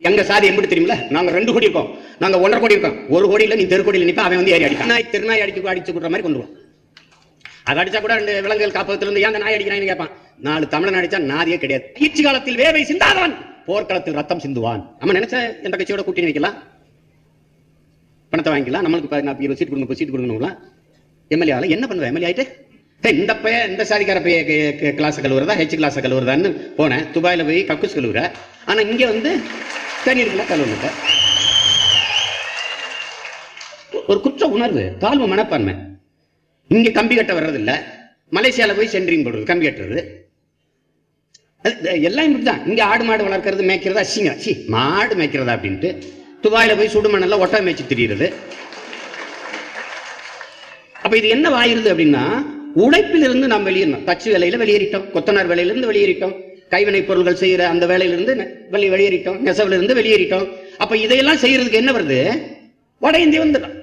எங்க சாதி எப்படி தெரியுமில்ல? நாங்க 2 கோடி இருக்கோம், நாங்க 1.5 கோடி இருக்கோம். 1 கோடியில நீ தெருக்கோடியில் நிப்ப, அவன் வந்து ஏறி அடிக்கான். நாய் திருநாய் அடிச்சு கொடுற மாதிரி கொண்டுருவான். அது அடிச்சா கூட 2 விலங்குகள் காப்பகத்துல இருந்து ஏன் நாய் அடிக்கிறான்னு கேட்பான். 4 தமிழன் அடிச்சா நாதியே கிடையாது. பயிற்சி காலத்தில் வேவை சிந்தாதவன் போர்க்களத்தில் ரத்தம் சிந்துவான். நம்ம நினைச்ச எந்த கட்சியோட கூட்டணி வைக்கலாம், பணத்தை வாங்கிக்கலாம், நம்மளுக்கு சீட் கொடுக்கணுங்களா? எம்எல்ஏ என்ன பண்ணுவேன்? எம்எல்ஏ ஆயிட்டு இந்த பையன் இந்த சாதிக்கார பைய கிளாஸ் கழுவுறதா, ஹெச் கிளாஸ் கழுவுறதான்னு போனேன். துபாயில போய் கக்கூஸ் கழுவுற, ஆனா இங்க வந்து தண்ணீருக்குலாம் கழுவுங்க. ஒரு குற்ற உணர்வு, தாழ்வு மனப்பான்மை. இங்க கம்பி கட்ட வர்றது இல்ல, மலேசியால போய் சென்ட்ரிங் போடுறது, கம்பி கட்டுறது எல்லாம் இப்படிதான். இங்க ஆடு மாடு வளர்க்கறது மேய்க்கிறதா அசிங்க, மாடு மேய்க்கிறதா அப்படின்ட்டு துபாயில போய் சுடுமணல்ல ஒட்டை மேய்ச்சி திரியிறது. அப்ப இது என்ன ஆயிருது அப்படின்னா, உழைப்பிலிருந்து நாம் வெளியேறணும். தச்சு வேலையில வெளியேறிட்டோம், கொத்தனார் வேலையிலிருந்து வெளியேறிட்டோம், கைவினை பொருட்கள் செய்யற அந்த வேலையிலிருந்து வெளியேறிட்டோம், நெசவிலிருந்து வெளியேறிட்டோம். அப்ப இதையெல்லாம் செய்யறதுக்கு என்ன வருது? வட இந்திய வந்துடும்.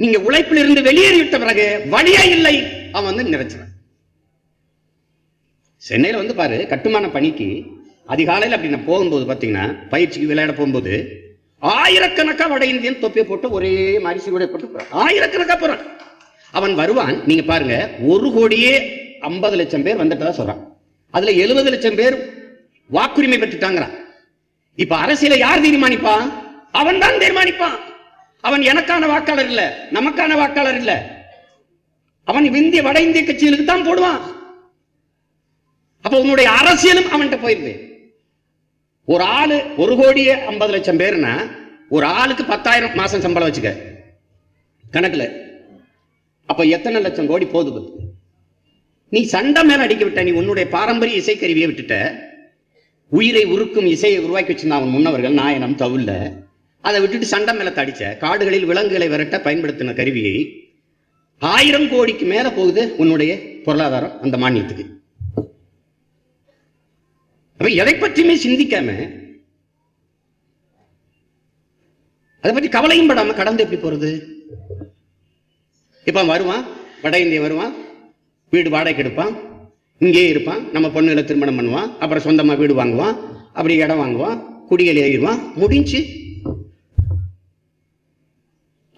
நீங்க உழைப்பிலிருந்து வெளியேறிவிட்ட பிறகு வழியா இல்லை, அவன் வந்து நிறைச்சிடான். சென்னையில வந்து பாரு, கட்டுமான பணிக்கு அதிகாலையில் அப்படி நான் போகும்போது பாத்தீங்கன்னா, பயிற்சிக்கு விளையாட போகும்போது ஆயிரக்கணக்கா வட இந்தியன் தொப்பியை போட்டு ஒரே மாதிரி சீருடை போட்டு ஆயிரக்கணக்கா போறான். அவன் வருவான். நீங்க பாருங்க, 1,50,00,000 பேர் வந்துட்டதா சொல்றான். அதுல 70,00,000 பேர் வாக்குரிமை பெற்றுட்டாங்கிறான். இப்ப அரசியல யார் தீர்மானிப்பான்? அவன் தான் தீர்மானிப்பான். அவன் எனக்கான வாக்காளர் இல்ல, நமக்கான வாக்காளர் இல்ல, அவன் இந்திய வட இந்திய கட்சிகளுக்கு தான் போடுவான். அப்ப உன்னுடைய அரசியலும் அவன்கிட்ட போயிருது. ஒரு ஆளு 1,50,00,000 பேர்னா ஒரு ஆளுக்கு 10,000 மாசம் சம்பளம் வச்சுக்க கணக்குல. அப்ப எத்தனை லட்சம் கோடி போகுது? நீ சண்டை மேல அடிக்க விட்ட, நீ உன்னுடைய பாரம்பரிய இசைக்கருவியை விட்டுட்ட. உயிரை உருக்கும் இசையை உருவாக்கி வச்சிருந்த அவன் முன்னவர்கள் நாயனம் தவுல்ல, அதை விட்டுட்டு சண்டை மேல தடிச்ச, காடுகளில் விலங்குகளை விரட்ட பயன்படுத்தின கருவியை 1000 கோடிக்கு மேல போகுது உன்னுடைய பொருளாதாரம் அந்த மானியத்துக்கு. அப்ப எதை பற்றியுமே சிந்திக்காம, அதை பற்றி கவலையும் படாம கடந்து எப்படி போறது? இப்ப வருவான், வட இந்திய வருவான், வீடு வாடகைக்கு எடுப்பான், இங்கே இருப்பான், நம்ம பொண்ணுகளை திருமணம் பண்ணுவான், அப்புறம் சொந்தமா வீடு வாங்குவான், அப்படி இடம் வாங்குவான், குடிகள் ஏறிடுவான், முடிஞ்சு.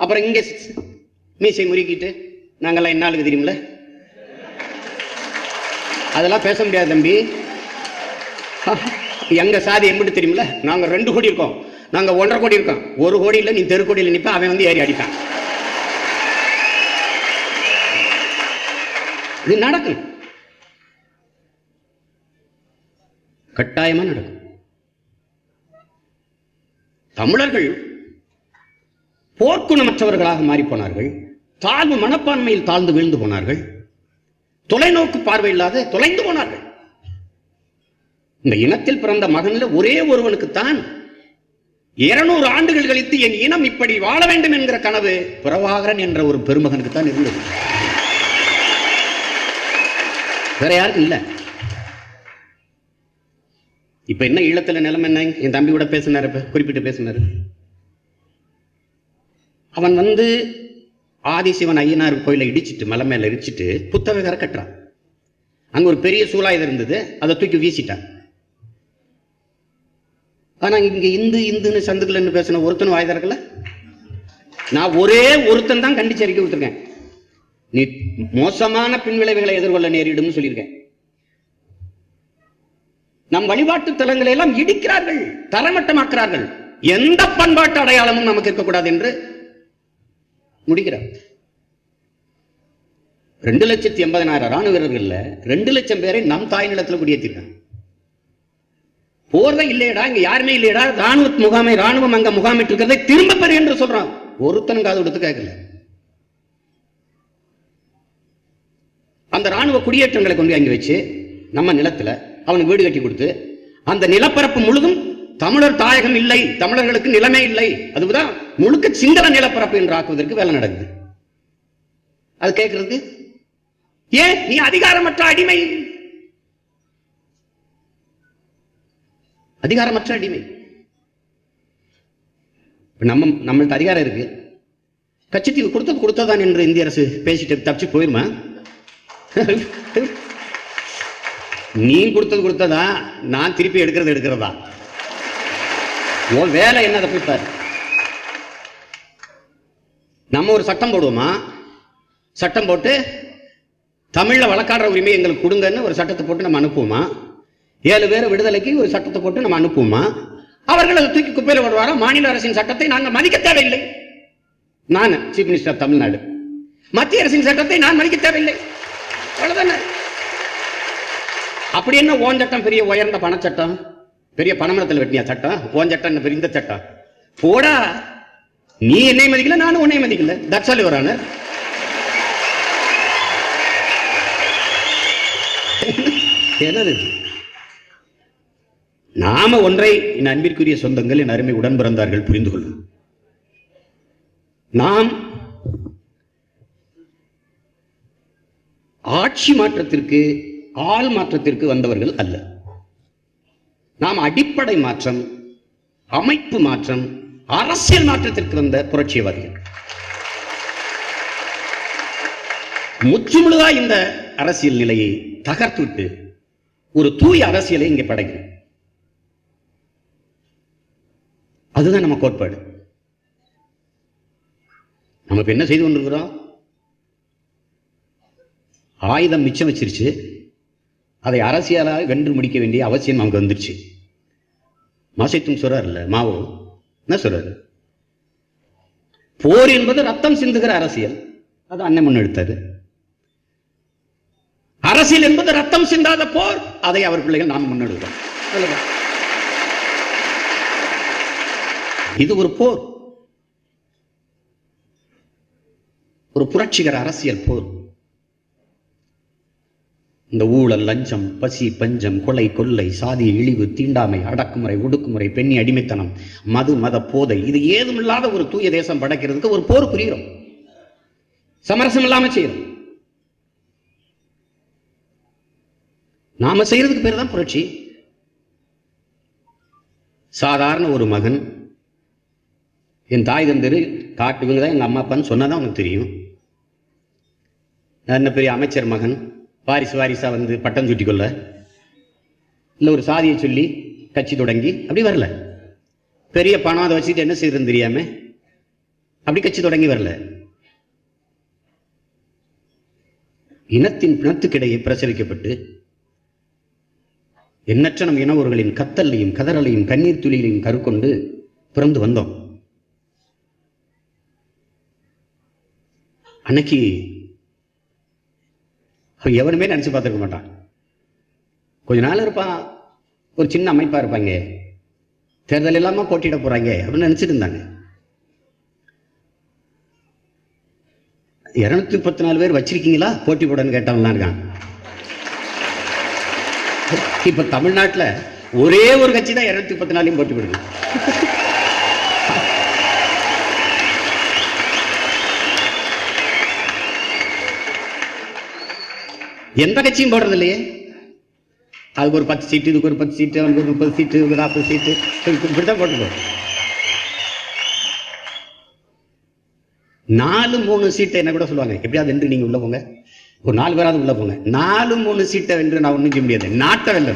அப்புறம் இங்க மீசை முறுக்கிட்டு நாங்கெல்லாம் என்ன ஆளுக்கு தெரியுமில்ல? அதெல்லாம் பேச முடியாது தம்பி. எங்க சாதி எப்படி தெரியுமில்ல? நாங்க 2 கோடி இருக்கோம், நாங்க 1.5 கோடி இருக்கோம். 1 கோடியில நீ தெருக்கோடியில் நிப்ப, அவன் வந்து ஏறி அடிப்பான். இது நடக்கும், கட்டாயமா நடக்கும். தமிழர்கள் போர்க்குணமற்றவர்களாக மாறி போனார்கள், தாழ்வு மனப்பான்மையில் தாழ்ந்து வீழ்ந்து போனார்கள், தொலைநோக்கு பார்வை இல்லாத தொலைந்து போனார்கள். இந்த இனத்தில் பிறந்த மகனில் ஒரே ஒருவனுக்குத்தான் 200 ஆண்டுகள் கழித்து என் இனம் இப்படி வாழ வேண்டும் என்கிற கனவு பிரபாகரன் என்ற ஒரு பெருமகனுக்கு தான் இருந்தது. வேற யாருக்கும் இல்ல. இப்ப என்ன ஈழத்துல நிலைமை என்ன? என் தம்பி கூட பேசினாரு, குறிப்பிட்டு பேசினாரு. அவன் வந்து ஆதிசிவன் ஐயனார் கோயிலை இடிச்சிட்டு, மலை மேல இடிச்சிட்டு புத்தகர கட்டுறான். அங்க ஒரு பெரிய சூலாயுதம் இருந்தது, அதை தூக்கி வீசிட்டான். ஆனா இங்க இந்துன்னு சந்துக்குலன்னு பேசின ஒருத்தனும் வாய் திறக்கல. நான் ஒரே ஒருத்தன் தான் கண்டிச்சு அறிக்கை கொடுத்துருக்கேன். நீ மோசமான பின்விளைவுகளை எதிர்கொள்ள நேரிடும் சொல்லியிருக்கேன். நம் வழிபாட்டு தலங்களை எல்லாம் இடிக்கிறார்கள், தரமட்டமாக்குறார்கள். எந்த பண்பாட்டு அடையாளமும் நமக்கு இருக்கக்கூடாது என்று முடிக்கிறார். 2,80,000 ராணுவ வீரர்கள் 2 லட்சம் பேரை நம் தாய் நிலத்தில் குடியேற்றிருக்காங்க. போர்வை இல்லையடா, இங்க யாருமே இல்லையடா, ராணுவம் அங்க முகாமிட்டு இருக்கிறதை திரும்ப பெறு என்று சொல்றான். ஒருத்தனும் காது கொடுத்து கேட்கல. அந்த ராணுவ குடியேற்றங்களை கொண்டு அங்கே வச்சு நம்ம நிலத்துல அவனுக்கு வீடு கட்டி கொடுத்து, அந்த நிலப்பரப்பு முழுதும் தமிழர் தாயகம் இல்லை, தமிழர்களுக்கு நிலமே இல்லை, அதுதான் முழுக்க சிங்கள நிலப்பரப்பு என்று ஆக்குவதற்கு வேலை நடக்குது. அது கேட்கறது ஏன்? நீ அதிகாரமற்ற அடிமை, அதிகாரமற்ற அடிமை. நம்மள்ட்ட அதிகாரம் இருக்கு, கட்சித்தீவு கொடுத்ததான் என்று இந்திய அரசு பேசிட்டு தப்பிச்சு போயிருமா? நீ கொடுத்ததா, நான் திருப்பி எடுக்கிறதா? உன் வேலை என்னதை போய் பாரு. நம்ம ஒரு சட்டம் போடுவோமா, சட்டம் போட்டு தமிழ்ல வழக்காடுற உரிமை எங்களுக்கு கொடுங்கன்னு ஒரு சட்டத்தை போட்டு நம்ம அனுப்புவோமா? 7 பேர் விடுதலைக்கு ஒரு சட்டத்தை போட்டு நம்ம அனுப்புவோமா? அவர்கள் அதை தூக்கி குப்பையில் போடுவாரா? மாநில அரசின் சட்டத்தை நாங்கள் மதிக்க தேவையில்லை. நான் சீஃப் மினிஸ்டர் ஆஃப் தமிழ்நாடு, மத்திய அரசின் சட்டத்தை நான் மதிக்க தேவையில்லை. அவ்வளவுதானே. அப்படி என்ன ஓன் சட்டம் பெரிய உயர்ந்த பணச்சட்டம், பெரிய பணமரத்தில் வெட்டியா சட்டம்? ஓன் சட்டம் பெரிய இந்த சட்டம் போடா. நீ என்னை மதிக்கல, நானும் உன்னை மதிக்கல. That's all your honour. என்னது? நாம ஒன்றை என் அன்பிற்குரிய சொந்தங்கள், என் அருமை உடன் பிறந்தார்கள் புரிந்து கொள்ளும். நாம் ஆட்சி மாற்றத்திற்கு, ஆள் மாற்றத்திற்கு வந்தவர்கள் அல்ல. நாம் அடிப்படை மாற்றம், அமைப்பு மாற்றம், அரசியல் மாற்றத்திற்கு வந்த புரட்சியவாதிகள். முற்றுமுழுதா இந்த அரசியல் நிலையை தகர்த்துவிட்டு ஒரு தூய அரசியலை இங்கே படைக்கிறோம். அதுதான் நம்ம கோட்பாடு. நம்ம இப்ப என்ன செய்து கொண்டிருக்கிறோம்? ஆயுதம் மிச்சம் வச்சிருச்சு, அதை அரசியலாக வென்று முடிக்க வேண்டிய அவசியம் நமக்கு வந்துருச்சு. மாசைத்தும் சொல்றாருல்ல, மாவோ என்ன சொல்றாரு? போர் என்பது ரத்தம் சிந்துகிற அரசியல். அது அண்ணன் முன்னெடுத்தாரு. அரசியல் என்பது ரத்தம் சிந்தாத போர். அதை அவர் பிள்ளைகள் நாம் முன்னெடுக்கிறோம். இது ஒரு போர், ஒரு புரட்சிகர அரசியல் போர். இந்த ஊழல், லஞ்சம், பசி, பஞ்சம், கொலை, கொள்ளை, சாதி, இழிவு, தீண்டாமை, அடக்குமுறை, ஒடுக்குமுறை, பெண்ணி அடிமைத்தனம், மது, மத போதை, இது ஏதும் இல்லாத ஒரு தூய தேசம் படைக்கிறதுக்கு ஒரு போர் புரிகிறோம். சமரசம் இல்லாம செய்யறோம். நாம செய்யறதுக்கு பேர் தான் புரட்சி. சாதாரண ஒரு மகன், என் தாய் தந்தரு காட்டுவங்க தான் எங்க அம்மா அப்பான்னு சொன்னாதான் உனக்கு தெரியும். என்ன பெரிய அமைச்சர் மகன் வாரிசு வாரிசா வந்து பட்டம் சுட்டிக்கொள்ள, இல்லை ஒரு சாதியை சொல்லி கட்சி தொடங்கி அப்படி வரல. பெரிய பணம் அதை வச்சுட்டு என்ன செய்யறதுன்னு தெரியாம அப்படி கட்சி தொடங்கி வரல. இனத்தின் பிணத்துக்கிடையே பிரசரிக்கப்பட்டு எண்ணற்ற நம் இனவர்களின் கத்தல்லையும் கதறலையும் கண்ணீர் துளிகளையும் கருக்கொண்டு பிறந்து வந்தோம். அன்னைக்கு எவனுமே நினைச்சு பார்த்துருக்க மாட்டான். கொஞ்ச நாள் இருப்பான், ஒரு சின்ன அமைப்பா இருப்பாங்க, தேர்தல் இல்லாம போட்டியிட போறாங்க அப்படின்னு நினைச்சிட்டு இருந்தாங்க. 234 பேர் வச்சிருக்கீங்களா போட்டி போடன்னு கேட்டவங்களாம் இருக்கான். இப்ப தமிழ்நாட்டில் ஒரே ஒரு கட்சி தான் 234 போட்டி போடுது. எந்த கட்சியும் போடுறது இல்லையே. அதுக்கு ஒரு 10 சீட்டு, இதுக்கு ஒரு 10 சீட்டு, அவனுக்கு ஒரு 30 சீட்டு, 40 சீட்டு, இப்படிதான் போட்டு 4-3 சீட்டை என்ன கூட சொல்லுவாங்க. எப்படியாவது வென்று நீங்க உள்ள போங்க, ஒரு 4 பேராவது உள்ள போங்க. 4-3 சீட்டை வென்று நான் ஒண்ணும் செய்ய முடியாது. நாட்டை வெல்ல.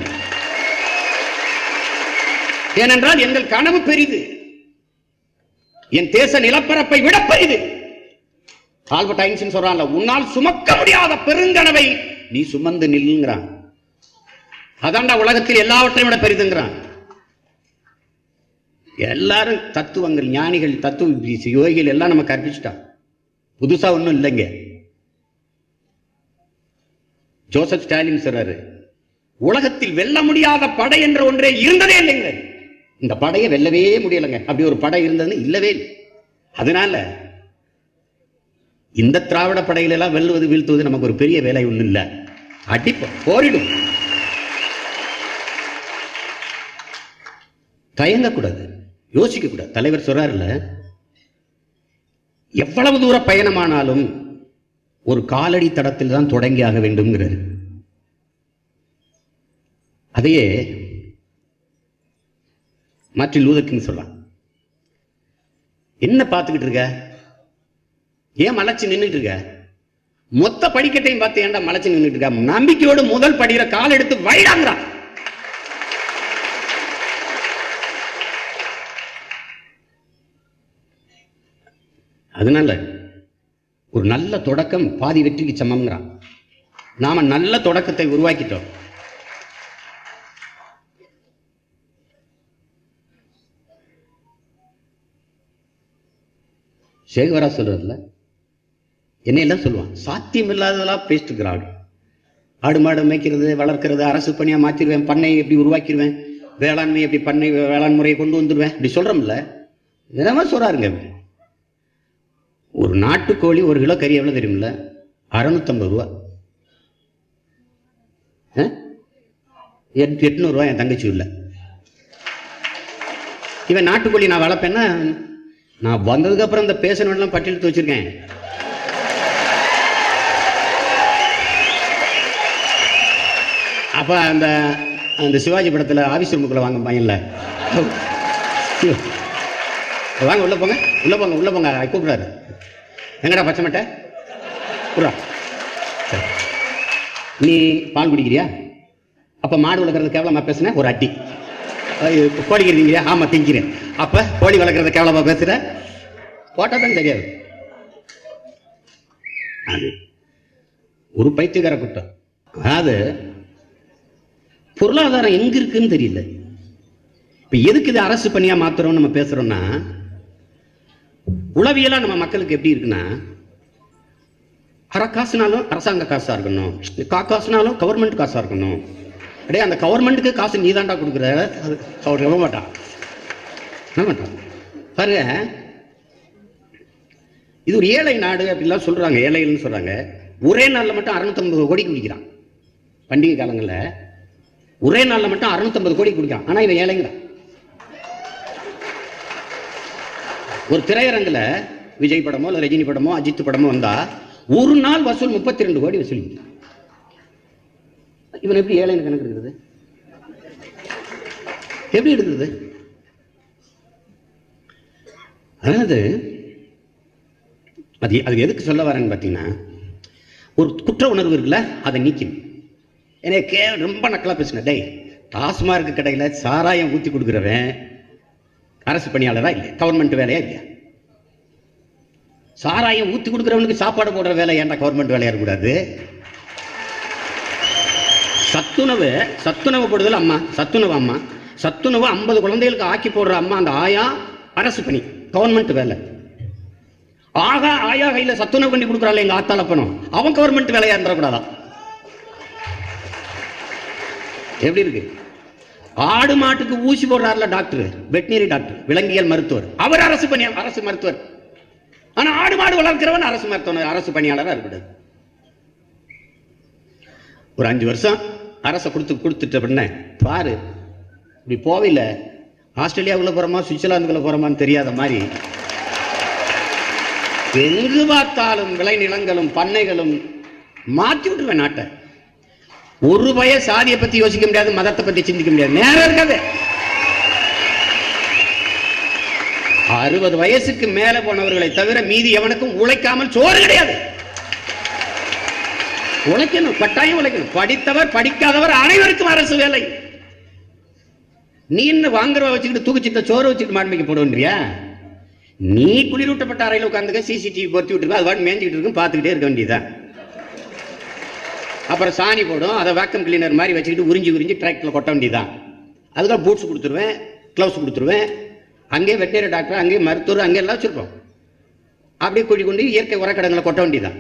ஏனென்றால் எங்கள் கனவு பெரிது, என் தேச நிலப்பரப்பை விட பெரிது. ஆல்பர்ட் ஐன்ஸ்டீன் சொல்றான்ல, உன்னால் சுமக்க முடியாத பெருங்கனவை நீ சுமந்து நில்லுங்கிறான். அதான்டா உலகத்தில் எல்லாவற்றையும் விட பெரிதுங்கிறான். எல்லாரும் தத்துவங்கள், ஞானிகள், தத்துவ யோகிகள் எல்லாம் நம்ம கற்பிச்சுட்டான். புதுசா ஒன்றும் இல்லைங்க. ஜோசப் ஸ்டாலின் சொல்றாரு, உலகத்தில் வெல்ல முடியாத படை என்ற ஒன்றே இருந்ததே இல்லைங்க. இந்த படையை வெல்லவே முடியலைங்க. அப்படி ஒரு படை இருந்ததுன்னு இல்லவே இல்லை. அதனால இந்த திராவிட படைகள் எல்லாம் வெல்லுவது வீழ்த்துவது நமக்கு ஒரு பெரிய வேலை ஒன்றும் இல்லை. அடிப்போம், போரிடும், தயங்கக்கூடாது, யோசிக்க கூடாது. தலைவர் சொல்றாருல்ல, எவ்வளவு தூர பயணமானாலும் ஒரு காலடி தடத்தில் தான் தொடங்கி ஆக வேண்டும்ங்கிறாரு. அதையே மார்ட்டின் லூதர் கிங் சொல்லலாம். என்ன பார்த்துக்கிட்டு இருக்க, ஏன் மலைச்சு நின்றுட்டு இருக்க? மொத்த படிக்கட்டையும் பார்த்து ஏன்டா மலைச்சு நின்றுட்டு இருக்க? நம்பிக்கையோடு முதல் படிக்கிற கால் எடுத்து வைடாங்கிறான். அதனால ஒரு நல்ல தொடக்கம் பாதி வெற்றிக்கு சமம்ங்கிறான். நாம நல்ல தொடக்கத்தை உருவாக்கிட்டோம். சேகவரா சொல்றதுல என்னையெல்லாம் சொல்லுவான், சாத்தியம் இல்லாததெல்லாம் பேசிட்டுக்கிறாங்க. ஆடு மாடு மேய்க்கிறது, வளர்க்கிறது, அரசு பணியா மாற்றிடுவேன், பண்ணை எப்படி உருவாக்கிடுவேன், வேளாண்மை எப்படி பண்ணை வேளாண் முறையை கொண்டு வந்துடுவேன், இப்படி சொல்றோம்ல. என்னமா சொல்றாருங்க. ஒரு நாட்டுக்கோழி 1 கிலோ கறி எவ்வளவு தெரியுமில்ல? 650 ரூபா. 800 ரூபாய் என் தங்கச்சி இல்லை. இவன் நாட்டுக்கோழி நான் வளர்ப்பேன்னா, நான் வந்ததுக்கு அப்புறம் இந்த பேசணும் பட்டியலிட்டு வச்சிருக்கேன். அப்ப அந்த சிவாஜி படத்துல ஆபீஸ் ரூமுக்குள்ள வாங்க பையன்ல, வாங்க உள்ள போங்க, உள்ள போங்க, உள்ள போங்க கூப்பிடாரு. எங்கடா பச்சை மட்டை புறா, நீ பால் குடிக்கிறியா? அப்ப மாடு வளர்க்கறது கேவலமா பேசுன, ஒரு அட்டி. கோழி இருக்கிறீங்களா? ஆமா திங்கிறேன். அப்ப கோழி வளர்க்கறத கேவலமா பேசுற, போட்டா தான் தெரியாது. அது ஒரு பைத்தியக்கார குற்றம். அதாவது பொருளாதாரம் எங்க இருக்குன்னு தெரியல. இப்ப எதுக்கு இது அரசு பணியா மாத்திரம் நம்ம பேசுறோம்னா, உளவியலா நம்ம மக்களுக்கு எப்படி இருக்குன்னா, அரை காசுனாலும் அரசாங்க காசா இருக்கணும், காசுனாலும் கவர்மெண்ட் காசா இருக்கணும். அப்படியே அந்த கவர்மெண்ட்டுக்கு காசு நீதாண்டா கொடுக்குற, அவர் நம்ப மாட்டான், நம்ப மாட்டான். பாருங்க, இது ஒரு ஏழை நாடு அப்படின்லாம் சொல்றாங்க, ஏழைகள்னு சொல்றாங்க. ஒரே நாள்ல மட்டும் 650 கோடி குடிக்கிறான். பண்டிகை காலங்களில் ஒரே நாள்ல மட்டும் 650 கோடி குடிக்கிறான். ஆனா இவன் ஏழைங்கிறான். ஒரு திரையரங்குல விஜய் படமோ இல்ல ரஜினி படமோ அஜித் படமோ வந்தா ஒரு நாள் வசூல் 32 கோடி வசூல். இவன் எப்படி ஏழைன்னு கணக்கு எடுக்கிறது? எப்படி எடுக்கிறது? அதாவது அது எதுக்கு சொல்ல வரேன்னு பார்த்தீங்கன்னா, ஒரு குற்ற உணர்வு இருக்குல்ல, அதை நீக்கணும். எனக்கு ரொம்ப நக்கலா பேசுனேன். டேய், டாஸ்மார்க் கடையில் சாராயம் ஊற்றி கொடுக்குறவன் அரசு பணியாளரா இல்லை, கவர்மெண்ட் வேலையா இல்லையா? சாராயம் ஊற்றி கொடுக்குறவனுக்கு சாப்பாடு போடுற வேலை ஏன்டா கவர்மெண்ட் வேலையா இருக்கக்கூடாது? சத்துணவு போடுதல் அம்மா, சத்துணவு அம்மா, சத்துணவு 50 குழந்தைகளுக்கு ஆக்கி போடுற அம்மா, அந்த ஆயா அரசு பணி, கவர்மெண்ட் வேலை. ஆயா கையில சத்துணவு பண்ணி கொடுக்குறாள் எங்க ஆத்தால பணம், அவன் கவர்மெண்ட் வேலையா இருந்துடக்கூடாதான்? எப்படி இருக்கு? ஆடு மாட்டுக்கு ஊசி போடுறாருல டாக்டர், வெட்டினரி டாக்டர், விலங்கியல் மருத்துவர், அவர் அரசு மருத்துவர். ஆனா ஆடு மாடு வளர்க்கிறவன் அரசு மருத்துவர், அரசு பணியாளராக இருக்கக்கூடாது. ஒரு 5 வருஷம் அரசை கொடுத்துட்ட பண்ண பாரு, இப்படி போவில்லை, ஆஸ்திரேலியாவுக்குள்ள போறோமா சுவிட்சர்லாந்துக்குள்ள போறோமான்னு தெரியாத மாதிரி எங்கு பார்த்தாலும் விளைநிலங்களும் பண்ணைகளும் மாற்றி விட்டுருவேன் நாட்டை. ஒரு பய சாதியை பத்தி யோசிக்க முடியாது, மதத்தை பத்தி சிந்திக்க முடியாது, நேரம் இருக்காது. 60 வயசுக்கு மேல போனவர்களை தவிர மீதி எவனுக்கும் உழைக்காமல் சோறு கிடையாது. உழைக்கணும், கட்டாயம் உழைக்கணும். படித்தவர் படிக்காதவர் அனைவருக்கும் அரசு வேலை. நீ என்ன வாங்குறவ வச்சுக்கிட்டு தூக்கிச்சிட்ட சோறு வச்சுட்டு மாண்மைக்கு போடுவியா? நீ குளிரூட்டப்பட்ட அறையில் உட்காந்துக்க, சிசிடிவி பொருத்தி விட்டுருக்க, அது வாட்டு மேஞ்சிக்கிட்டு இருக்கும், பார்த்துக்கிட்டே இருக்க வேண்டியதுதான். அப்புறம் சாணி போடும், அதை வேக்கம் கிளீனர் மாதிரி வச்சுக்கிட்டு உறிஞ்சி டிராக்டர்ல கொட்ட வேண்டியதுதான். அதுக்காக பூட்ஸ் கொடுத்துருவேன், கிளவுஸ் கொடுத்துருவேன். அங்கே வெட்டேரி டாக்டர், அங்கே மருத்துவர், அங்கே எல்லாம் வச்சிருப்போம். அப்படியே குழி கொண்டு இயற்கை உரக்கடங்களை கொட்ட வேண்டியதுதான்.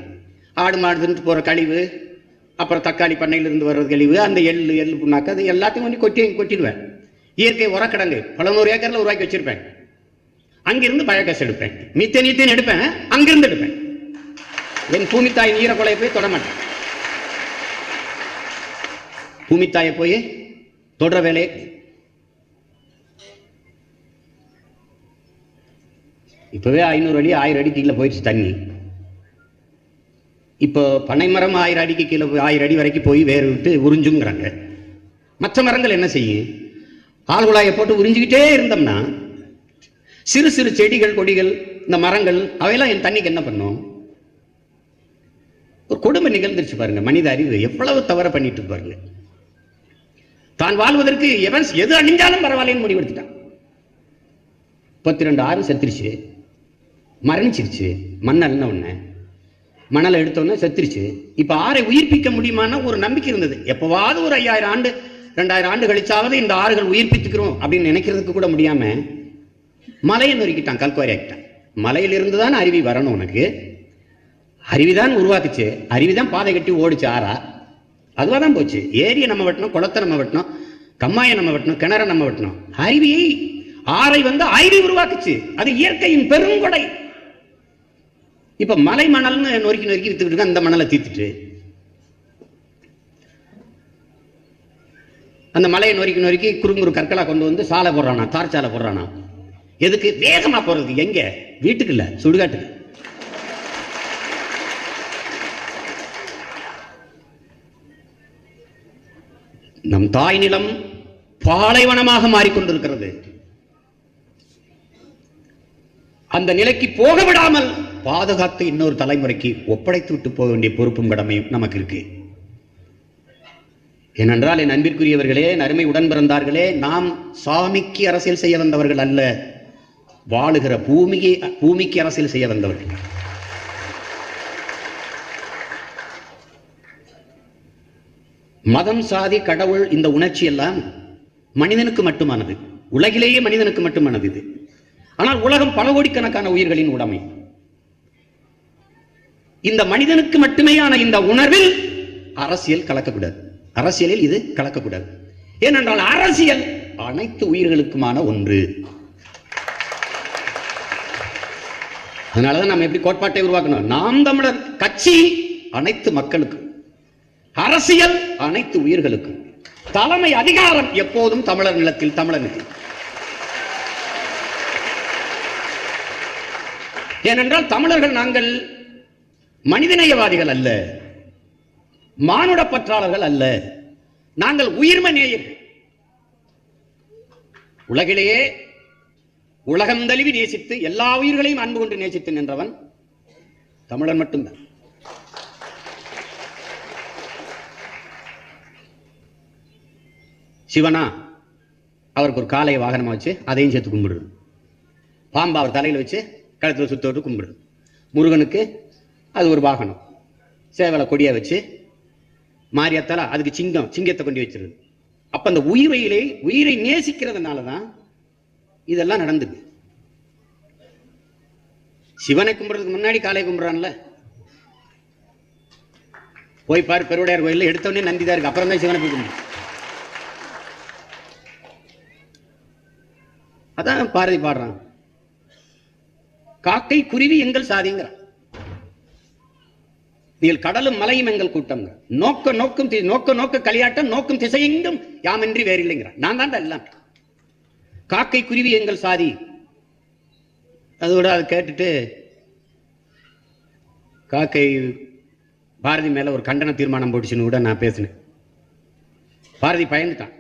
ஆடு மாடுன்னு போற கழிவு, அப்புறம் தக்காளி பண்ணையிலிருந்து வர்றது கழிவு, அந்த எள்ளு புண்ணாக்கு, அது எல்லாத்தையும் கொஞ்சம் கொட்டிடுவேன். இயற்கை உரக்கடங்கு பல 100 ஏக்கர்ல உருவாக்கி வச்சிருப்பேன். அங்கிருந்து பயோகேஸ் எடுப்பேன், மீத்தேன் எடுப்பேன், அங்கிருந்து எடுப்பேன். என் பூமித்தாய் ஈரக்கொலையை போய் தொடமாட்டேன். பூமித்தாயை போய் தொடர வேலையை இப்பவே 500 அடி 1000 அடி கீழே போயிடுச்சு தண்ணி. இப்போ பனை மரம் 1000 அடிக்கு கீழே 1000 அடி வரைக்கும் போய் வேறு விட்டு உறிஞ்சுங்கிறாங்க. மற்ற மரங்கள் என்ன செய்யும்? ஆழ்குழாயை போட்டு உறிஞ்சிக்கிட்டே இருந்தோம்னா சிறு சிறு செடிகள், கொடிகள், இந்த மரங்கள் அவையெல்லாம் என் தண்ணிக்கு என்ன பண்ணும்? ஒரு கொடுமை நிகழ்ந்துருச்சு பாருங்க. மனித அறிவு எவ்வளவு தவற பண்ணிட்டு பாருங்க. தான் வாழ்வதற்கு எவன் எது அணிஞ்சாலும் பரவாயில்லன்னு முடிவெடுத்துட்டான். 32 ஆறு செத்துருச்சு. மரணிச்சிருச்சு. மண்ணல்ன உடனே மணலை எடுத்தோன்னே செத்துருச்சு. இப்ப ஆறை உயிர்ப்பிக்க முடியுமான ஒரு நம்பிக்கை இருந்தது. எப்பவாவது ஒரு 5000 ஆண்டு 2000 ஆண்டு கழிச்சாவது இந்த ஆறுகள் உயிர்ப்பித்துக்கிறோம் அப்படின்னு நினைக்கிறதுக்கு கூட முடியாம மலையை நொறுக்கிட்டான், கல்குவாரி ஆக்கிட்டான். மலையிலிருந்து தான் அருவி வரணும். உனக்கு அருவிதான் உருவாக்குச்சு, அருவிதான் பாதை கட்டி ஓடிச்சு. ஆறா அதுவா தான் போச்சு. ஏரியை நம்ம வெட்டணும், குளத்தை நம்ம வெட்டணும், கம்மாயை நம்ம வெட்டணும், கிணற நம்ம வெட்டணும். அருவியை ஆறை அருவி உருவாக்குச்சு. அது இயற்கையின் பெருங்கொடை. இப்ப மலை மணல்னு நொறுக்கி நொறுக்கி வித்துக்கிட்டு அந்த மணலை தீர்த்துட்டு அந்த மலையை நொறுக்கி நொறுக்கி குறுங்குறு கற்களா கொண்டு வந்து சாலை போடுறானா, தார் சாலை போடுறானா. எதுக்கு? வேகமா போறது. எங்க? வீட்டுக்கு இல்ல, சுடுகாட்டுக்கு. நம் தாய் நிலம் பாலைவனமாக மாறிக்கொண்டிருக்கிறது. அந்த நிலைக்கு போக விடாமல் பாதுகாத்து இன்னொரு தலைமுறைக்கு ஒப்படைத்து விட்டு போக வேண்டிய பொறுப்பும் கடமையும் நமக்கு இருக்கு. ஏனென்றால் என் அன்பிற்குரியவர்களே, அருமை உடன் பிறந்தார்களே, நாம் சாமிக்கு அரசியல் செய்ய வந்தவர்கள் அல்ல, வாழுகிற பூமிக்கு அரசியல் செய்ய வந்தவர்கள். மதம், சாதி, கடவுள், இந்த உணர்ச்சி எல்லாம் மனிதனுக்கு மட்டுமானது, உலகிலேயே மனிதனுக்கு மட்டுமானது இது. ஆனால் உலகம் பல கோடிக்கணக்கான உயிர்களின் உடைமை. இந்த மனிதனுக்கு மட்டுமேயான இந்த உணர்வில் அரசியல் கலக்கக்கூடாது. அரசியலில் இது கலக்கக்கூடாது. ஏனென்றால் அரசியல் அனைத்து உயிர்களுக்குமான ஒன்று. அதனாலதான் நம்ம எப்படி கோட்பாட்டை உருவாக்கணும்? நாம் தமிழர் கட்சி அனைத்து மக்களுக்கும், அரசியல் அனைத்து உயிர்களுக்கும், தலைமை அதிகாரம் எப்போதும் தமிழர் நிலத்தில் தமிழனுக்கு. ஏனென்றால் தமிழர்கள் நாங்கள் மனிதநேயவாதிகள் அல்ல, மானுட பற்றாளர்கள் அல்ல, நாங்கள் உயிர்ம நேயர்கள். உலகிலேயே உலகம் தழுவி நேசித்து எல்லா உயிர்களையும் அன்பு கொண்டு நேசித்து நின்றவன் தமிழன் மட்டும்தான். சிவனா அவருக்கு ஒரு காளையை வாகனமா வச்சு அதையும் சேர்த்து கும்பிடுறது. பாம்பா அவர் தலையில வச்சு கழுத்துல சுத்த விட்டு கும்பிடுறது. முருகனுக்கு அது ஒரு வாகனம், சேவலை கொடியா வச்சு மாரியாத்தால அதுக்கு சிங்கத்தை கொண்டு வச்சிருது. அப்ப அந்த உயிரை நேசிக்கிறதுனாலதான் இதெல்லாம் நடந்தது. சிவனை கும்பிடுறதுக்கு முன்னாடி காளையை கும்பிடுறான்ல. போய் பாரு, பெருவுடையார் கோயில்ல எடுத்தவொடனே நந்திதான் இருக்கு, அப்புறம் தான் சிவனை போய் கும்பிடு. அதான் பாரதி பாடுறான், காக்கை குருவி எங்கள் சாதிங்கிறான், நீங்கள் கடலும் மலையும் எங்கள் கூட்டம், நோக்க நோக்க களியாட்டம், நோக்கும் திசையெங்கும் யாமின்றி வேறில்லைங்கிறான். நான் தான் எல்லாம். காக்கை குருவி எங்கள் சாதி. அதோட அதை கேட்டுட்டு காக்கை பாரதி மேல ஒரு கண்டன தீர்மானம் போட்டுச்சுன்னு கூட நான் பேசினேன். பாரதி பயந்துட்டான்.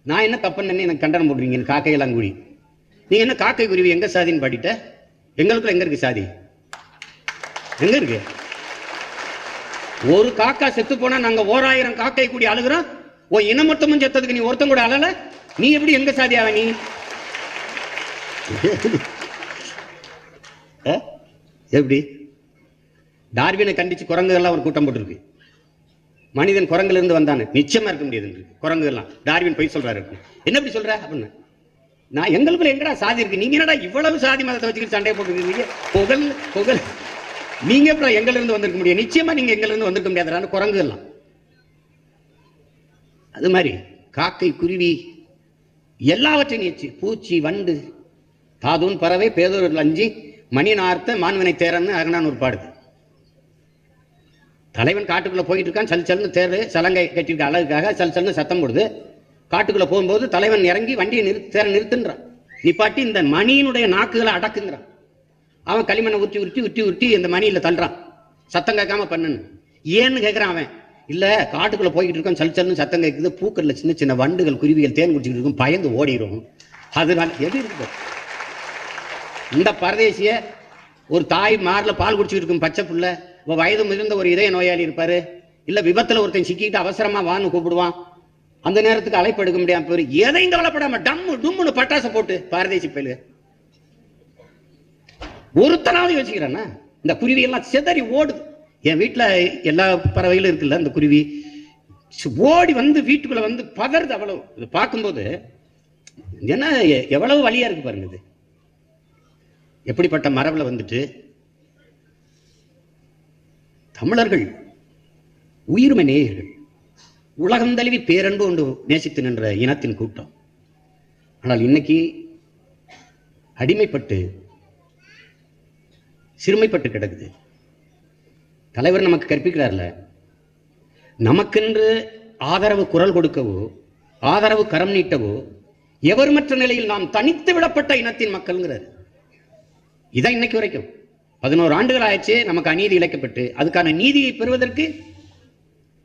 நான் என்ன தப்புன்னு எனக்கு கண்டனம் போடுறீங்க, காக்கையெல்லாம் கூடி, நீங்க என்ன காக்கை குருவி எங்க சாதின்னு பாடிட்ட? எங்களுக்குள்ள எங்க இருக்கு சாதி? எங்க இருக்கு? ஒரு காக்கா செத்து போனா நாங்க 1000 காக்கை கூடி அழுகிறோம். ஓ இனம் மொத்தமும் செத்ததுக்கு நீ ஒருத்தன் கூட அழல, நீ எப்படி எங்க சாதியாவ? நீ எப்படி? டார்வினை கண்டிச்சு குரங்குகள்லாம் ஒரு கூட்டம் போட்டுருக்கு. மனிதன் குரங்குல இருந்து வந்தானு நிச்சயமா இருக்க முடியாது. குரங்குகள்லாம் டார்வின் போய் சொல்றாரு. என்ன இப்படி சொல்ற அப்படின்னு. நான் எங்களுக்குள்ள எங்கடா சாதி இருக்கு? நீங்க என்னடா இவ்வளவு சாதி மதத்தை வச்சுக்கிட்டு சண்டையை போட்டுருக்கீங்க? புகழ் நீங்க எப்படி எங்கள்ல இருந்து வந்திருக்க முடியும்? நிச்சயமா நீங்க எங்கள்ல இருந்து வந்திருக்க முடியாத குரங்குகள்லாம். அது மாதிரி காக்கை குருவி எல்லாவற்றையும் நீச்சு, பூச்சி வண்டு தாதூன் பறவை பேதூர் லஞ்சி மணி நார்த்த மான்வினை தேரன்னு அருணானூர் பாடுது. தலைவன் காட்டுக்குள்ள போயிட்டு இருக்கான், சல் சல்னு தேர் சலங்கை கட்டிருக்க அழகுக்காக சல் சல்னு சத்தம் போடுது. காட்டுக்குள்ள போகும்போது தலைவன் இறங்கி வண்டியை தேர நிறுத்துன்றான். நிப்பாட்டி இந்த மணியினுடைய நாக்குகளை அடக்குங்கிறான். அவன் களிமண்ணை உருட்டி உருட்டி உருட்டி உருட்டி இந்த மணியில தள்ளுறான், சத்தம் கேட்காம பண்ணு. ஏன்னு கேட்கறான் அவன். இல்ல காட்டுக்குள்ள போய்கிட்டு இருக்கோம், சல் சல்னு சத்தம் கேட்குது, பூக்கள்ல சின்ன சின்ன வண்டுகள் குருவிகள் தேன் குடிச்சுக்கிட்டு இருக்கும், பயந்து ஓடிடும். அதனால எது இருக்கு? இந்த பரதேசிய ஒரு தாய் மார்ல பால் குடிச்சுக்கிட்டு இருக்கும் பச்சை புள்ள, வயது மிகுந்த ஒரு இதய நோயாளி இருப்பாரு, இல்ல விபத்துல ஒருத்தன் சிக்கிட்டு அவசரமா வான்னு கூப்பிடுவான், அந்த நேரத்துக்கு அழைப்பு எடுக்க முடியாம போயிரு. எதையும் கவலைப்படாம டம்மு டும்முன்னு பட்டாசை போட்டு பாரதேசி பயிலு ஒருத்தனாவது யோசிக்கிறானா? இந்த குருவி எல்லாம் சிதறி ஓடுது. என் வீட்டுல எல்லா பறவைகளும் இருக்குல்ல, இந்த குருவி ஓடி வந்து வீட்டுக்குள்ள வந்து பதறது. அவ்வளவு இது பார்க்கும்போது என்ன எவ்வளவு வலியா இருக்கு பாருங்க. இது எப்படிப்பட்ட மரபுல வந்துட்டு தமிழர்கள் உயிர்மை நேயர்கள், உலகம் தழுவி பேரன்பு கொண்டு நேசித்து நின்ற இனத்தின் கூட்டம். ஆனால் இன்னைக்கு அடிமைப்பட்டு சிறுமைப்பட்டு கிடக்குது. தலைவர் நமக்கு கற்பிக்கிறார்ல, நமக்கென்று ஆதரவு குரல் கொடுக்கவோ ஆதரவு கரம் நீட்டவோ எவருமற்ற நிலையில் நாம் தனித்து விடப்பட்ட இனத்தின் மக்கள்ங்கிறார். இதான் இன்னைக்கு வரைக்கும் 11 ஆண்டுகள் ஆயிடுச்சு நமக்கு அநீதி இழைக்கப்பட்டு. அதுக்கான நீதியை பெறுவதற்கு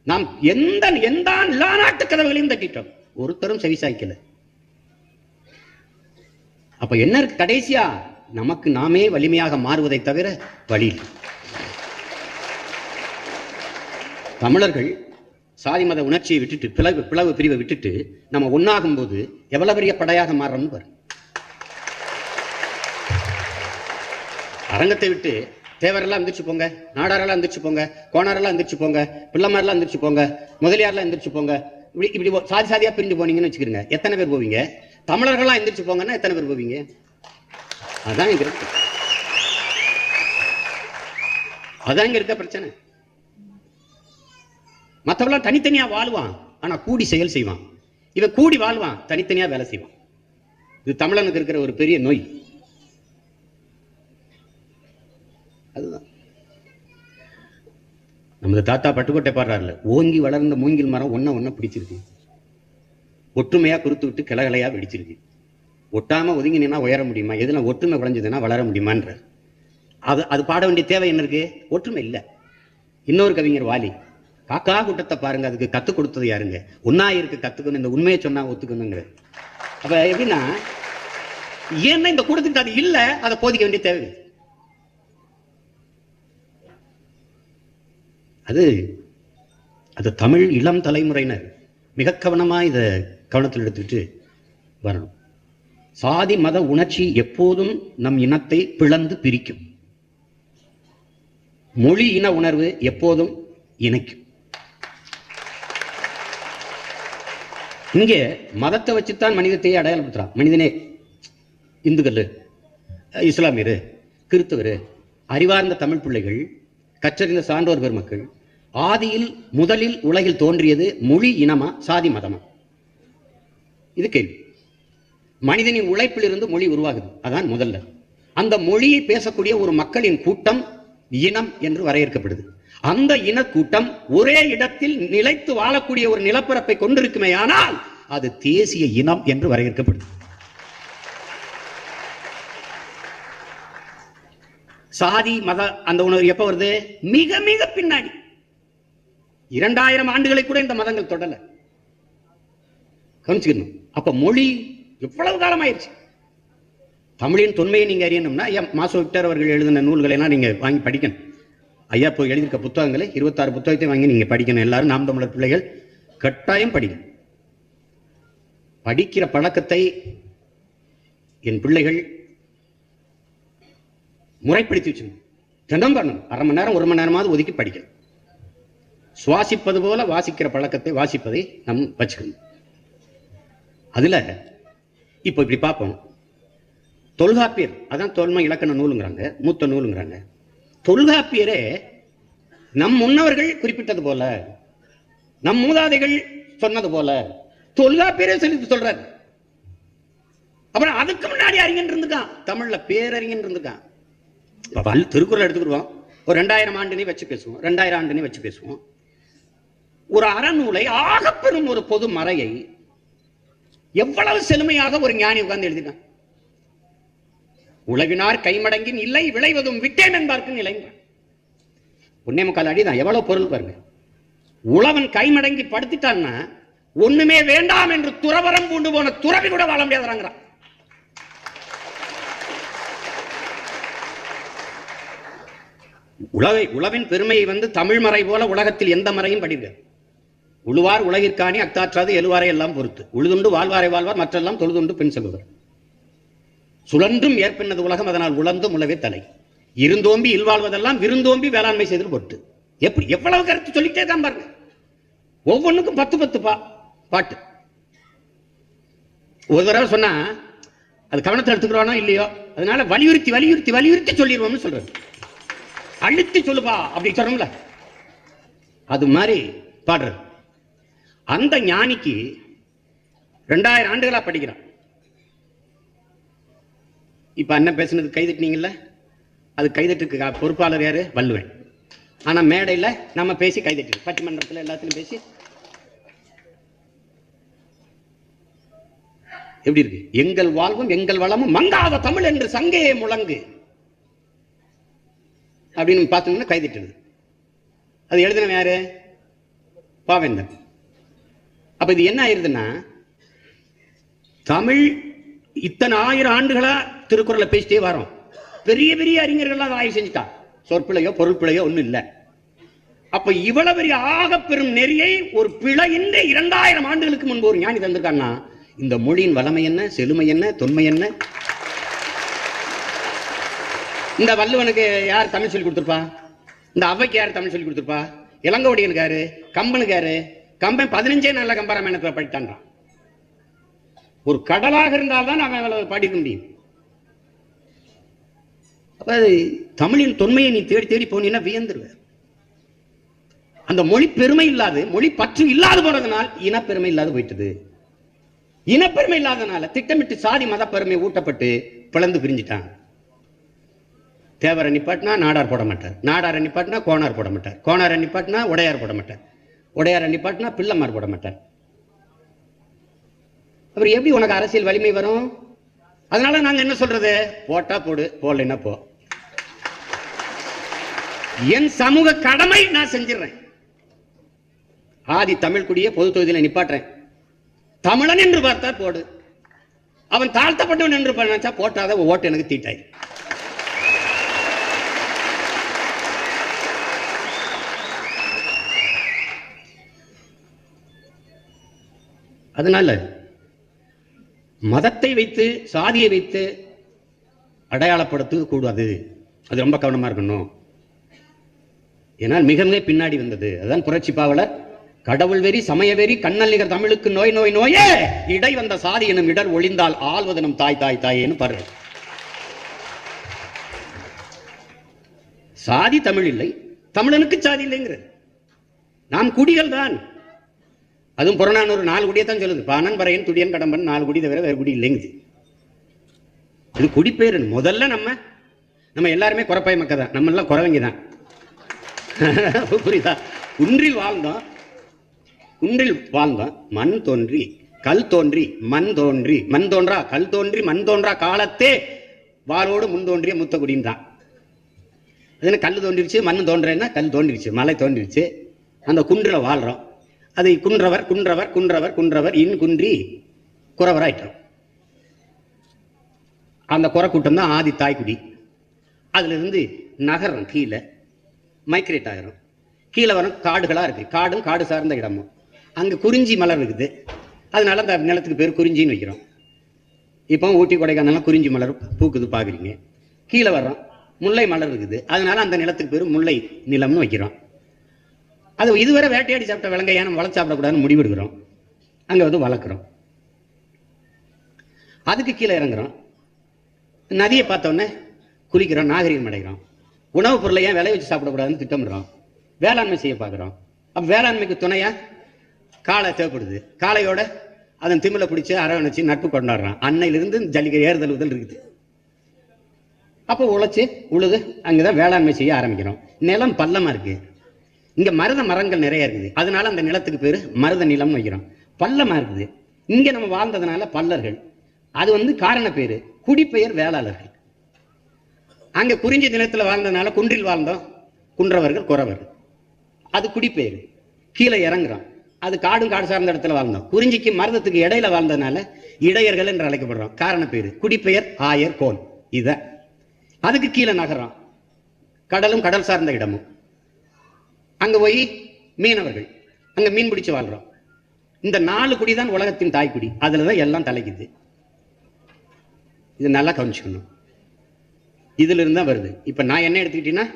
நாம் எல்லா நாட்டு கதவுகளையும் தட்டிட்டோம், ஒருத்தரும் செவிசாய்க்கல. அப்ப என்ன இருக்கு கடைசியா? நமக்கு நாமே வலிமையாக மாறுவதை தவிர வழி. தமிழர்கள் சாதி மத உணர்ச்சியை விட்டுட்டு பிளவு பிரிவை விட்டுட்டு நம்ம ஒன்னாகும் போது எவ்வளவு பெரிய படையாக மாறுறோம்னு பாரு. அரங்கத்தை விட்டு தேவரெல்லாம் எந்திரிச்சு போங்க, நாடாரெல்லாம் எந்திரிச்சு போங்க, கோணாரெல்லாம் எந்திரிச்சு போங்க, பிள்ளைமாரெல்லாம் எந்திரிச்சு போங்க, முதலியாரெல்லாம் எந்திரிச்சு போங்க, இப்படி சாதி சாதியா பிரிஞ்சு போனீங்கன்னு வச்சுக்கிறீங்க, எத்தனை பேர் போவீங்க? தமிழர்கள்லாம் எந்திரிச்சு போங்கன்னா எத்தனை பேர் போவீங்க? அதான் இங்க இருக்கு, அதான் இங்க இருக்க பிரச்சனை. மற்றவெல்லாம் தனித்தனியா வாழ்வான், ஆனா கூடி செயல் செய்வான். இவன் கூடி வாழ்வான், தனித்தனியா வேலை செய்வான். இது தமிழனுக்கு இருக்கிற ஒரு பெரிய நோய். அதுதான் நமது தாத்தா பட்டுக்கோட்டை பாடுறாருல, ஓங்கி வளர்ந்த மூங்கில் மரம் ஒன்ன பிடிச்சிருக்கு, ஒற்றுமையா குறுத்து விட்டு கிளகலையா வெடிச்சிருக்கு. ஒட்டாம ஒதுங்கி நின்னா உயர முடியுமா? எதுனா ஒற்றுமை குறைஞ்சதுன்னா வளர முடியுமான்ற அது பாட வேண்டிய தேவை என்ன இருக்கு? ஒற்றுமை இல்லை. இன்னொரு கவிஞர் வாலி, காக்கா கூட்டத்தை பாருங்க, அதுக்கு கத்து கொடுத்தது யாருங்க? ஒன்னா இருக்கு கத்துக்கணும், இந்த உண்மையை சொன்னா ஒத்துக்கணுங்கிற. அப்ப எப்படின்னா, ஏன்னா இந்த கூட்டத்துக்கு அது இல்ல, அதை போதிக்க வேண்டிய தேவை. அது தமிழ் இளம் தலைமுறையினர் மிக கவனமா இத கவனத்தில் எடுத்துக்கிட்டு வரணும். சாதி மத உணர்ச்சி எப்போதும் நம் இனத்தை பிளந்து பிரிக்கும். மொழி இன உணர்வு எப்போதும் இணைக்கும். இங்கே மதத்தை வச்சுத்தான் மனிதத்தையே அடையாளப்படுத்துறான். மனிதனே இந்துக்கள், இஸ்லாமியரு, கிறிஸ்தவரு, அறிவார்ந்த தமிழ் பிள்ளைகள், கற்றறிந்த சான்றோர் பெருமக்கள், ஆதியில் முதலில் உலகில் தோன்றியது மொழி இனமா சாதி மதமா? இது கேள்வி. மனிதனின் உழைப்பில் இருந்து மொழி உருவாகுது, அதான் முதல்ல. அந்த மொழியை பேசக்கூடிய ஒரு மக்களின் கூட்டம் இனம் என்று வரையறுக்கப்படுது. அந்த இனக்கூட்டம் ஒரே இடத்தில் நிலைத்து வாழக்கூடிய ஒரு நிலப்பரப்பை கொண்டிருக்குமே, ஆனால் அது தேசிய இனம் என்று வரையறுக்கப்படுது. சாதி மத அந்த உணர்வு எப்ப வருது? மிக மிக பின்னாடி. 2000 ஆண்டுகளை கூட இந்த மதங்கள் தொடல. கவனிச்சுக்கணும். அப்ப மொழி எவ்வளவு காலம் ஆயிடுச்சு. தமிழின் தொன்மையை நீங்க அறியணும்னா மாசோ விக்டர் அவர்கள் எழுதின நூல்களை எல்லாம் நீங்க வாங்கி படிக்கணும். ஐயா இப்போ எழுதியிருக்க புத்தகங்களை 26 புத்தகத்தை வாங்கி நீங்க படிக்கணும். எல்லாரும் நாம் தமிழர் பிள்ளைகள் கட்டாயம் படிக்கணும். படிக்கிற பழக்கத்தை என் பிள்ளைகள் முறைப்படுத்தி வச்சுக்கணும். தினம் பண்ணணும். 1/2 மணி நேரம் 1 மணி நேரமாவது ஒதுக்கி படிக்கணும். சுவாசிப்பது போல வாசிக்கிற பழக்கத்தை வாசிப்பதை நம் வச்சுக்கணும். அதுல இப்போ இப்படி பார்ப்போம். தொல்காப்பியர், அதான் தொன்மை இலக்கண நூலுங்கிறாங்க, மூத்த நூலுங்கிறாங்க. தொல்காப்பியரே நம் முன்னவர்கள் குறிப்பிட்டது போல, நம் மூதாதைகள் சொன்னது போல தொல்காப்பியரே சொல்லி சொல்றாரு. அப்புறம் அதுக்கு முன்னாடி அறிஞன் இருந்துக்கான், தமிழ்ல பேரறிஞன் இருந்துக்கான். திருக்குறள் எடுத்துக்கிடுவோம், ஒரு 2000 ஆண்டுனே வச்சு பேசுவோம், 2000 ஆண்டுனே வச்சு பேசுவோம். ஒரு அறநூலை, ஆகப்பெரும் ஒரு பொது மறையை எவ்வளவு செழுமையாக ஒரு ஞானி உட்கார்ந்து எழுதினான். உழவினார் கைமடங்கின் இல்லை விளைவதும் விட்டேன் என்பார்க்கு நிலைங்க. 1.25 அடி தான், எவ்வளவு பொருள் பாருங்க. உழவன் கைமடங்கி படுத்துட்டான்னா ஒண்ணுமே வேண்டாம் என்று துறவரம் பூண்டு போன துறவி கூட வாழ முடியாதுறாங்க. உழவின் பெருமையை தமிழ் மறை போல உலகத்தில் எந்த மறையும் படிங்க. உழுவார் உலகிற்காணி அக்தாற்றாது எழுவாரை எல்லாம் பொறுத்து, உழுதுண்டு வாழ்வாரை வாழ்வார் மற்றெல்லாம் தொழுதுண்டு பெண் செல்வர். சுழன்றும் ஏற்பின்னது உலகம், அதனால் உழந்தும் உழவே தலை. இருந்தோம்பி இல்வாழ்வதெல்லாம் விருந்தோம்பி வேளாண்மை செய்து போட்டு எப்படி எவ்வளவு கருத்து சொல்லிட்டே தான் பாருங்க. ஒவ்வொன்றுக்கும் 10 பாட்டு. ஒரு தடவை சொன்னா அது கவனத்தை எடுத்துக்கிறோனோ இல்லையோ, அதனால வலியுறுத்தி வலியுறுத்தி வலியுறுத்தி சொல்லிடுவோம்னு சொல்றது. அழுத்தி சொல்லுப்பா அப்படி சொல்றோம்ல, அது மாதிரி பாடுறது. அந்த ஞானிக்கு 2000 ஆண்டுகளா படிக்கிறான். இப்ப அண்ணன் பேசுனது கைதட்டினீங்கல்ல, அது கைதட்டுக்கு பொறுப்பாளர் யாரு? வள்ளுவன். ஆனா மேடையில நம்ம பேசி கைதட்டி பட்டிமன்றத்தில் எல்லாத்திலும் பேசி எப்படி இருக்கு? எங்கள் வாழ்வும் எங்கள் வளமும் மங்காத தமிழ் என்று சங்கே முழங்கு அப்படின்னு பார்த்தோம்னா கைதட்டுது. அது எழுதின யாரு? பாவேந்தன். அப்ப இது என்ன ஆயிருதுன்னா, தமிழ் இத்தனை 1000 ஆண்டுகளா திருக்குறளை பேசிட்டே வரோம். பெரிய பெரிய அறிஞர்கள் அதை ஆய்வு செஞ்சுட்டா, சொற்பிழையோ பொருள் பிழையோ ஒண்ணும் இல்லை. அப்ப இவ்வளவு பெரிய ஆக பெரும் நெறியை ஒரு பிழையின்றி 2000 ஆண்டுகளுக்கு முன்பு ஒரு ஞானி தந்திருக்கான்னா, இந்த மொழியின் வளமை என்ன, செழுமை என்ன, தொன்மை என்ன? இந்த வள்ளுவனுக்கு யார் தமிழ் சொல்லி கொடுத்திருப்பா? இந்த அவைக்கு யார் தமிழ் சொல்லி கொடுத்திருப்பா? இளங்கோவடியனுக்கு யாரு? கம்பனுக்கு யாரு? கம்பன் 15 நல்ல கம்பராமாயணத்தை படித்தான். ஒரு கடலாக இருந்தால்தான் அவன் படிக்க முடியும். அப்ப தமிழின் தொன்மையை நீ தேடி தேடி போனீங்கன்னா வியந்துருவ. அந்த மொழி பெருமை இல்லாது, மொழி பற்று இல்லாது போனதுனால் இனப்பெருமை இல்லாது போயிட்டது. இனப்பெருமை இல்லாதனால திட்டமிட்டு சாதி மத பெருமை ஊட்டப்பட்டு பிளந்து பிரிஞ்சுட்டான். தேவரை நிப்பாட்டினா நாடார் போட மாட்டார், நாடாரை நிப்பாட்டினா கோனார் போட மாட்டார், கோனாரை நிப்பாட்டினா உடையார் போட மாட்டார், உடையாரை நிப்பாட்டினா பிள்ளைமார் போட மாட்டார். அப்புறம் எப்படி உனக்கு அரசியல் வலிமை வரும்? அதனால நாங்க என்ன சொல்றது? போட்டா போடு, போடலைன்னா போ. என் சமூக கடமை நான் செஞ்சிடறேன். ஆதி தமிழ் குடியை பொது தொகுதியில் நிப்பாட்டுறேன். தமிழன் என்று பார்த்தா போடு, அவன் தாழ்த்தப்பட்டவன் என்று நினைச்சா போட்டாத ஓட்டு எனக்கு தீட்டாய். அதனால மதத்தை வைத்து சாதியை வைத்து அடையாளப்படுத்த கூடாது. அது ரொம்ப கவனமா இருக்கணும். ஏனால் மிக மிக பின்னாடி வந்தது. அதுதான் புரட்சி பாவலர் கடவுள் வெறி சமய வெறி கண்ணல் நிகர் தமிழுக்கு நோய் நோய் நோயே இடை வந்த சாதி எனும் இடர் ஒளிந்தால் ஆள்வதனும் தாய் தாய் தாயேன்னு பாரு. சாதி தமிழ் இல்லை, தமிழனுக்கு சாதி இல்லைங்கிறது. நாம் குடிகள் தான். அதுவும் புறநானூறு 4 குடியை தான் சொல்லுது. பாணன் பறையன் துடியன் கடம்பன் 4 குடி தவிர வேறு குடி இல்லைங்குது. இது குடிப்பேரு. முதல்ல நம்ம எல்லாருமே குறப்பாய் மக்கள் தான். நம்ம எல்லாம் குறவங்க தான். புரியுதா? குன்றில் வாழ்ந்தோம், குன்றில் வாழ்ந்தோம். மண் தோன்றி கல் தோன்றி மண் தோன்றி மண் தோன்றா கல் தோன்றி மண் தோன்றா காலத்தே வாரோடு முன் தோன்றிய மூத்த குடியும் தான். அது கல் தோன்றிருச்சு, மண் தோன்றேன்னா கல் தோன்றிருச்சு, மலை தோன்றிருச்சு. அந்த குன்றில் வாழ்றோம். அதை குன்றவர் குன்றவர் குன்றவர் குன்றவர் இன் குன்றி குறவராயிட்டோம். அந்த குறக்கூட்டம் தான் ஆதி தாய்க்குடி. அதுல இருந்து நகரம் கீழே மைக்ரேட் ஆகிறோம். கீழே வரும் காடுகளா இருக்கு. காடும் காடு சார்ந்த இடமும். அங்க குறிஞ்சி மலர் இருக்குது. அதனால அந்த நிலத்துக்கு பேர் குறிஞ்சின்னு வைக்கிறோம். இப்போ ஊட்டி கொடைக்கானல் குறிஞ்சி மலர் பூக்குது பாக்குறீங்க. கீழே வர்றோம், முல்லை மலர் இருக்குது. அதனால அந்த நிலத்துக்கு பேர் முல்லை நிலம்னு வைக்கிறோம். அது இதுவரை வேட்டையாடி சாப்பிட்ட விலங்கை ஏன் வளர்ச்சி சாப்பிடக்கூடாதுன்னு முடிவெடுக்கிறோம். அங்க வந்து வளர்க்குறோம். அதுக்கு கீழே இறங்குறோம். நதியை பார்த்தோன்னே குளிக்கிறோம், நாகரிகம் அடைகிறோம். உணவுப் பொருளை ஏன் விளை வச்சு சாப்பிடக்கூடாதுன்னு திட்டமிடுறோம். வேளாண்மை செய்ய பார்க்குறோம். அப்போ வேளாண்மைக்கு துணையா காளை தேவைப்படுது. காளையோட அதன் திமில பிடிச்சி அரவணைச்சு நட்பு கொண்டாடுறான். அன்னையிலிருந்து ஜல்லிக்கை ஏறுதல் இருக்குது. அப்போ உழைச்சி உழுது அங்கதான் வேளாண்மை செய்ய ஆரம்பிக்கிறோம். நிலம் பள்ளமா இருக்கு. இங்க மருத மரங்கள் நிறைய இருக்குது. அதனால அந்த நிலத்துக்கு பேரு மருத நிலம்னு வைக்கிறோம். பள்ளமா இருக்குது. இங்க நம்ம வாழ்ந்ததுனால பல்லர்கள். அது வந்து காரண பேரு. குடிப்பெயர் வேளாளர்கள். அங்க குறிஞ்சி நிலத்துல வாழ்ந்ததுனால குன்றில் வாழ்ந்தோம், குன்றவர்கள் குறவர். அது குடிப்பெயர். கீழே இறங்குறோம். அது காடும் காடு சார்ந்த இடத்துல வாழ்ந்தோம். குறிஞ்சிக்கு மருதத்துக்கு இடையில வாழ்ந்ததுனால இடையர்கள் என்று அழைக்கப்படுறோம். காரண பேரு. குடிப்பெயர் ஆயர் கோன். இத அதுக்கு கீழே நகரம், கடலும் கடல் சார்ந்த இடமும். அங்க போய் மீனவர்கள், அங்க மீன் பிடிச்சு வாழ்றோம். இந்த 4 குடிதான் உலகத்தின் தாய்க்குடி. அதுலதான் எல்லாம் தலைக்குது. இது நல்லா கவனிச்சுக்கணும். இதுல இருந்து தான் வருது. இப்ப நான் என்ன எடுத்துக்கிட்டீங்கன்னா,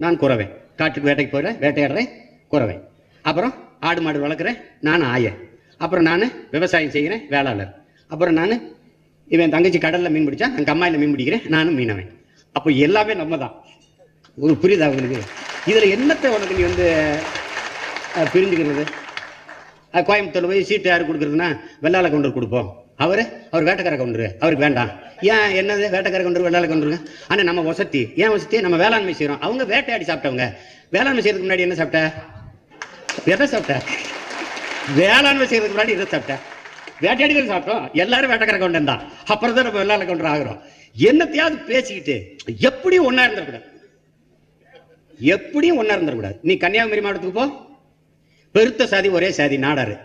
நான் குறவேன், காட்டுக்கு வேட்டைக்கு போறேன், வேட்டையாடுறேன், குறவேன். அப்புறம் ஆடு மாடு வளர்க்குறேன், நான் ஆயன். அப்புறம் நான் விவசாயம் செய்கிறேன், வேளாளர். அப்புறம் நான் இவன் தங்கச்சி கடல்ல மீன் பிடிச்சா என் கம்மாயில மீன் பிடிக்கிறேன், நானும் மீனவன். அப்போ எல்லாமே நம்ம தான். ஒரு புரியுதா உங்களுக்கு? இதுல என்னத்தை உனக்கு நீ வந்து பிரிஞ்சுக்கிறது? கோயம்புத்தூர் போய் சீட்டு யாரு கொடுக்குறதுன்னா வெள்ளாள கவுண்டர் கொடுப்போம். அவர் வேட்டைக்கார கவுண்டரு, அவருக்கு வேண்டாம். ஏன் என்னது வேட்டைக்கார கவுண்டர் வெள்ளாள கவுண்டருங்க? ஆனா நம்ம வசதி, ஏன் வசதி? நம்ம வேளாண்மை செய்யறோம். அவங்க வேட்டையாடி சாப்பிட்டவங்க. வேளாண்மை செய்யறதுக்கு முன்னாடி என்ன சாப்பிட்ட? எதை சாப்பிட்ட? வேளாண்மை செய்யறதுக்கு முன்னாடி எதை சாப்பிட்ட? வேட்டையாடி சாப்பிட்டோம். எல்லாரும் வேட்டைக்கார கவுண்டன் தான். அப்புறம் தான் நம்ம வெள்ளாள கவுண்டர் ஆகிறோம். என்னத்தையாவது பேசிக்கிட்டு எப்படியும் ஒன்னா இருந்துடக்கூடாது, எப்படியும் ஒன்னா இருந்துடக்கூடாது. நீ கன்னியாகுமரி மாவட்டத்துக்கு போ, பெருத்த சாதி ஒரே சாதி நாடாரு.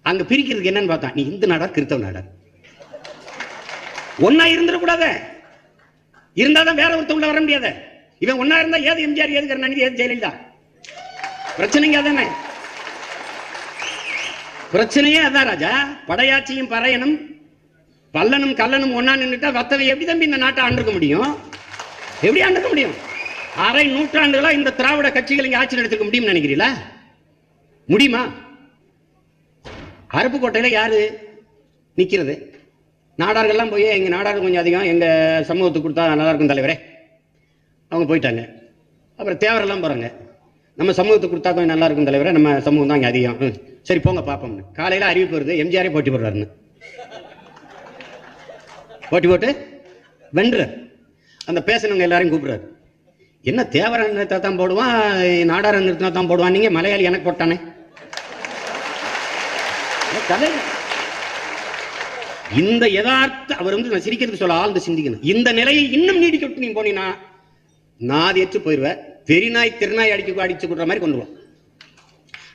அங்க பிரிக்கிறதுக்கு என்னன்னு பார்த்தா, நீ இந்து நாடார் கிறிஸ்தவ நாடார், ஒன்னா இருந்துடக்கூடாத. இருந்தாதான் வேற ஒருத்தவங்கள வர முடியாத. இவன் ஒன்னா இருந்தா ஏது எம்ஜிஆர், ஏது கருணாநிதி, ஏது ஜெயலலிதா? பிரச்சனைங்க அதானே, பிரச்சனையே அதான் ராஜா. படையாட்சியும் பறையனும் பல்லனும் கல்லனும் ஒன்னா நின்றுட்டா வத்தவை எப்படி தம்பி இந்த நாட்டை ஆண்டிருக்க முடியும்? எப்படி ஆண்டிருக்க முடியும்? அரை நூற்றாண்டுகளா இந்த திராவிட கட்சிகள் இங்க ஆட்சி நடத்திருக்க முடியும் நினைக்கிறீங்களா? முடியுமா? அருப்புக்கோட்டையில யாரு நிக்கிறது? நாடார்கள்லாம் போய் எங்க நாடார்கள் கொஞ்சம் அதிகம், எங்க சமூகத்துக்கு கொடுத்தா நல்லா இருக்கும் தலைவரே, அவங்க போயிட்டாங்க. அப்புறம் தேவரெல்லாம் போறாங்க, நம்ம சமூகத்துக்கு கொடுத்தா கொஞ்சம் நல்லா இருக்கும் தலைவரே, நம்ம சமூகம் தான் இங்க அதிகம், சரி போங்க பாப்போம்னு. காலையில அறிவிப்பு வருது, எம்ஜிஆரே போட்டி போடுறாருன்னு. போட்டி போட்டு வென்று அந்த பேசணுங்க எல்லாரையும் கூப்பிடுறாரு. என்ன தேவர நிறுத்தா தான் போடுவான், நாடார நிறுத்தினா தான் போடுவான், நீங்க மலையாளி எனக்கு போட்டானே. இந்த யதார்த்த அவர் வந்து நான் சிரிக்கிறதுக்கு சொல்ல ஆழ்ந்து சிந்திக்கணும். இந்த நிலையை இன்னும் நீடிக்க விட்டு நீ போனீங்கன்னா நாதி ஏற்று போயிருவேன். பெரிநாய் திருநாய் அடிச்சு கொடுற மாதிரி கொண்டுருவோம்.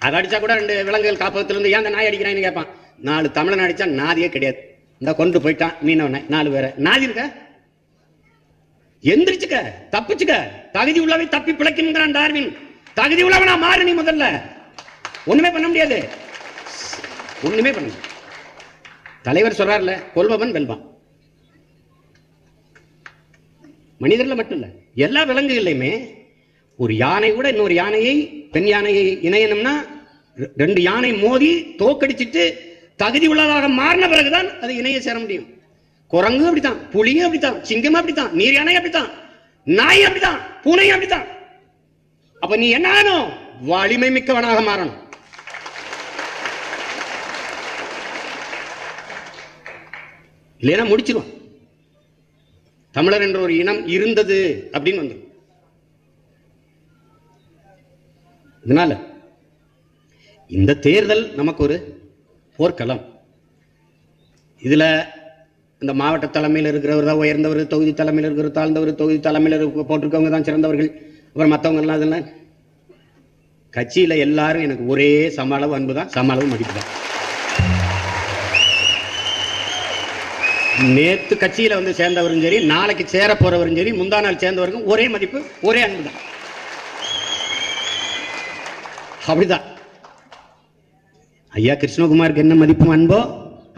அதை அடிச்சா கூட 2 விலங்குகள் காப்பகத்திலிருந்து ஏன் அந்த நாய் அடிக்கிறான்னு கேட்பான். 4 தமிழன் அடிச்சா நாதியே கிடையாது. இந்த கொண்டு போயிட்டான் மீனவனை 4 பேரை. நாதி இருக்க, எந்திரிச்சுக்க, தப்பிச்சுக்க. தகுதி உள்ளவை தப்பி பிழைக்கிறான் டார்வின். தகுதி உள்ளவனா மாறு நீ முதல்ல. ஒண்ணுமே பண்ண முடியாது, ஒண்ணுமே பண்ண முடியாது. தலைவர் சொல்றாருல, கொல்பவன் வெல்வான். மனிதர்ல மட்டும் இல்ல, எல்லா விலங்குகள்லையுமே. ஒரு யானை கூட இன்னொரு யானையை, பெண் யானையை இணையணும்னா 2 யானை மோதி தோக்கடிச்சிட்டு தகுதி உள்ளதாக மாறின பிறகுதான் அது இணைய சேர முடியும். குரங்கு அப்படித்தான், புலியும் அப்படித்தான், சிங்கம் அப்படித்தான், நீர் யானை அப்படித்தான், நாய் அப்படித்தான், பூனை அப்படித்தான். அப்ப நீ என்ன ஆகணும்? வலிமை மிக்கவனாக மாறணும். இல்லைன்னா முடிச்சிருவான். தமிழர் என்ற ஒரு இனம் இருந்தது அப்படின்னு வந்து. இதனால இந்த தேர்தல் நமக்கு ஒரு போர்க்களம். இதுல இந்த மாவட்ட தலைமையில் இருக்கிறவர் தான் உயர்ந்தவர், தொகுதி தலைமையில் இருக்கிற தாழ்ந்தவர், தொகுதி தலைமையில் போட்டிருக்கவங்க தான் சிறந்தவர்கள், அப்புறம் மற்றவங்க எல்லாம் அதெல்லாம் கட்சியில எல்லாரும் எனக்கு ஒரே சம அளவு அன்பு தான், சம அளவு மதிப்பு தான். நேத்து கட்சியில வந்து சேர்ந்தவரும் சரி, நாளைக்கு சேர போறவரும் சரி, முந்தா நாள் சேர்ந்தவருக்கும் ஒரே மதிப்பு, ஒரே அன்பு தான். அப்படிதான் ஐயா கிருஷ்ணகுமாருக்கு என்ன மதிப்பும் அன்போ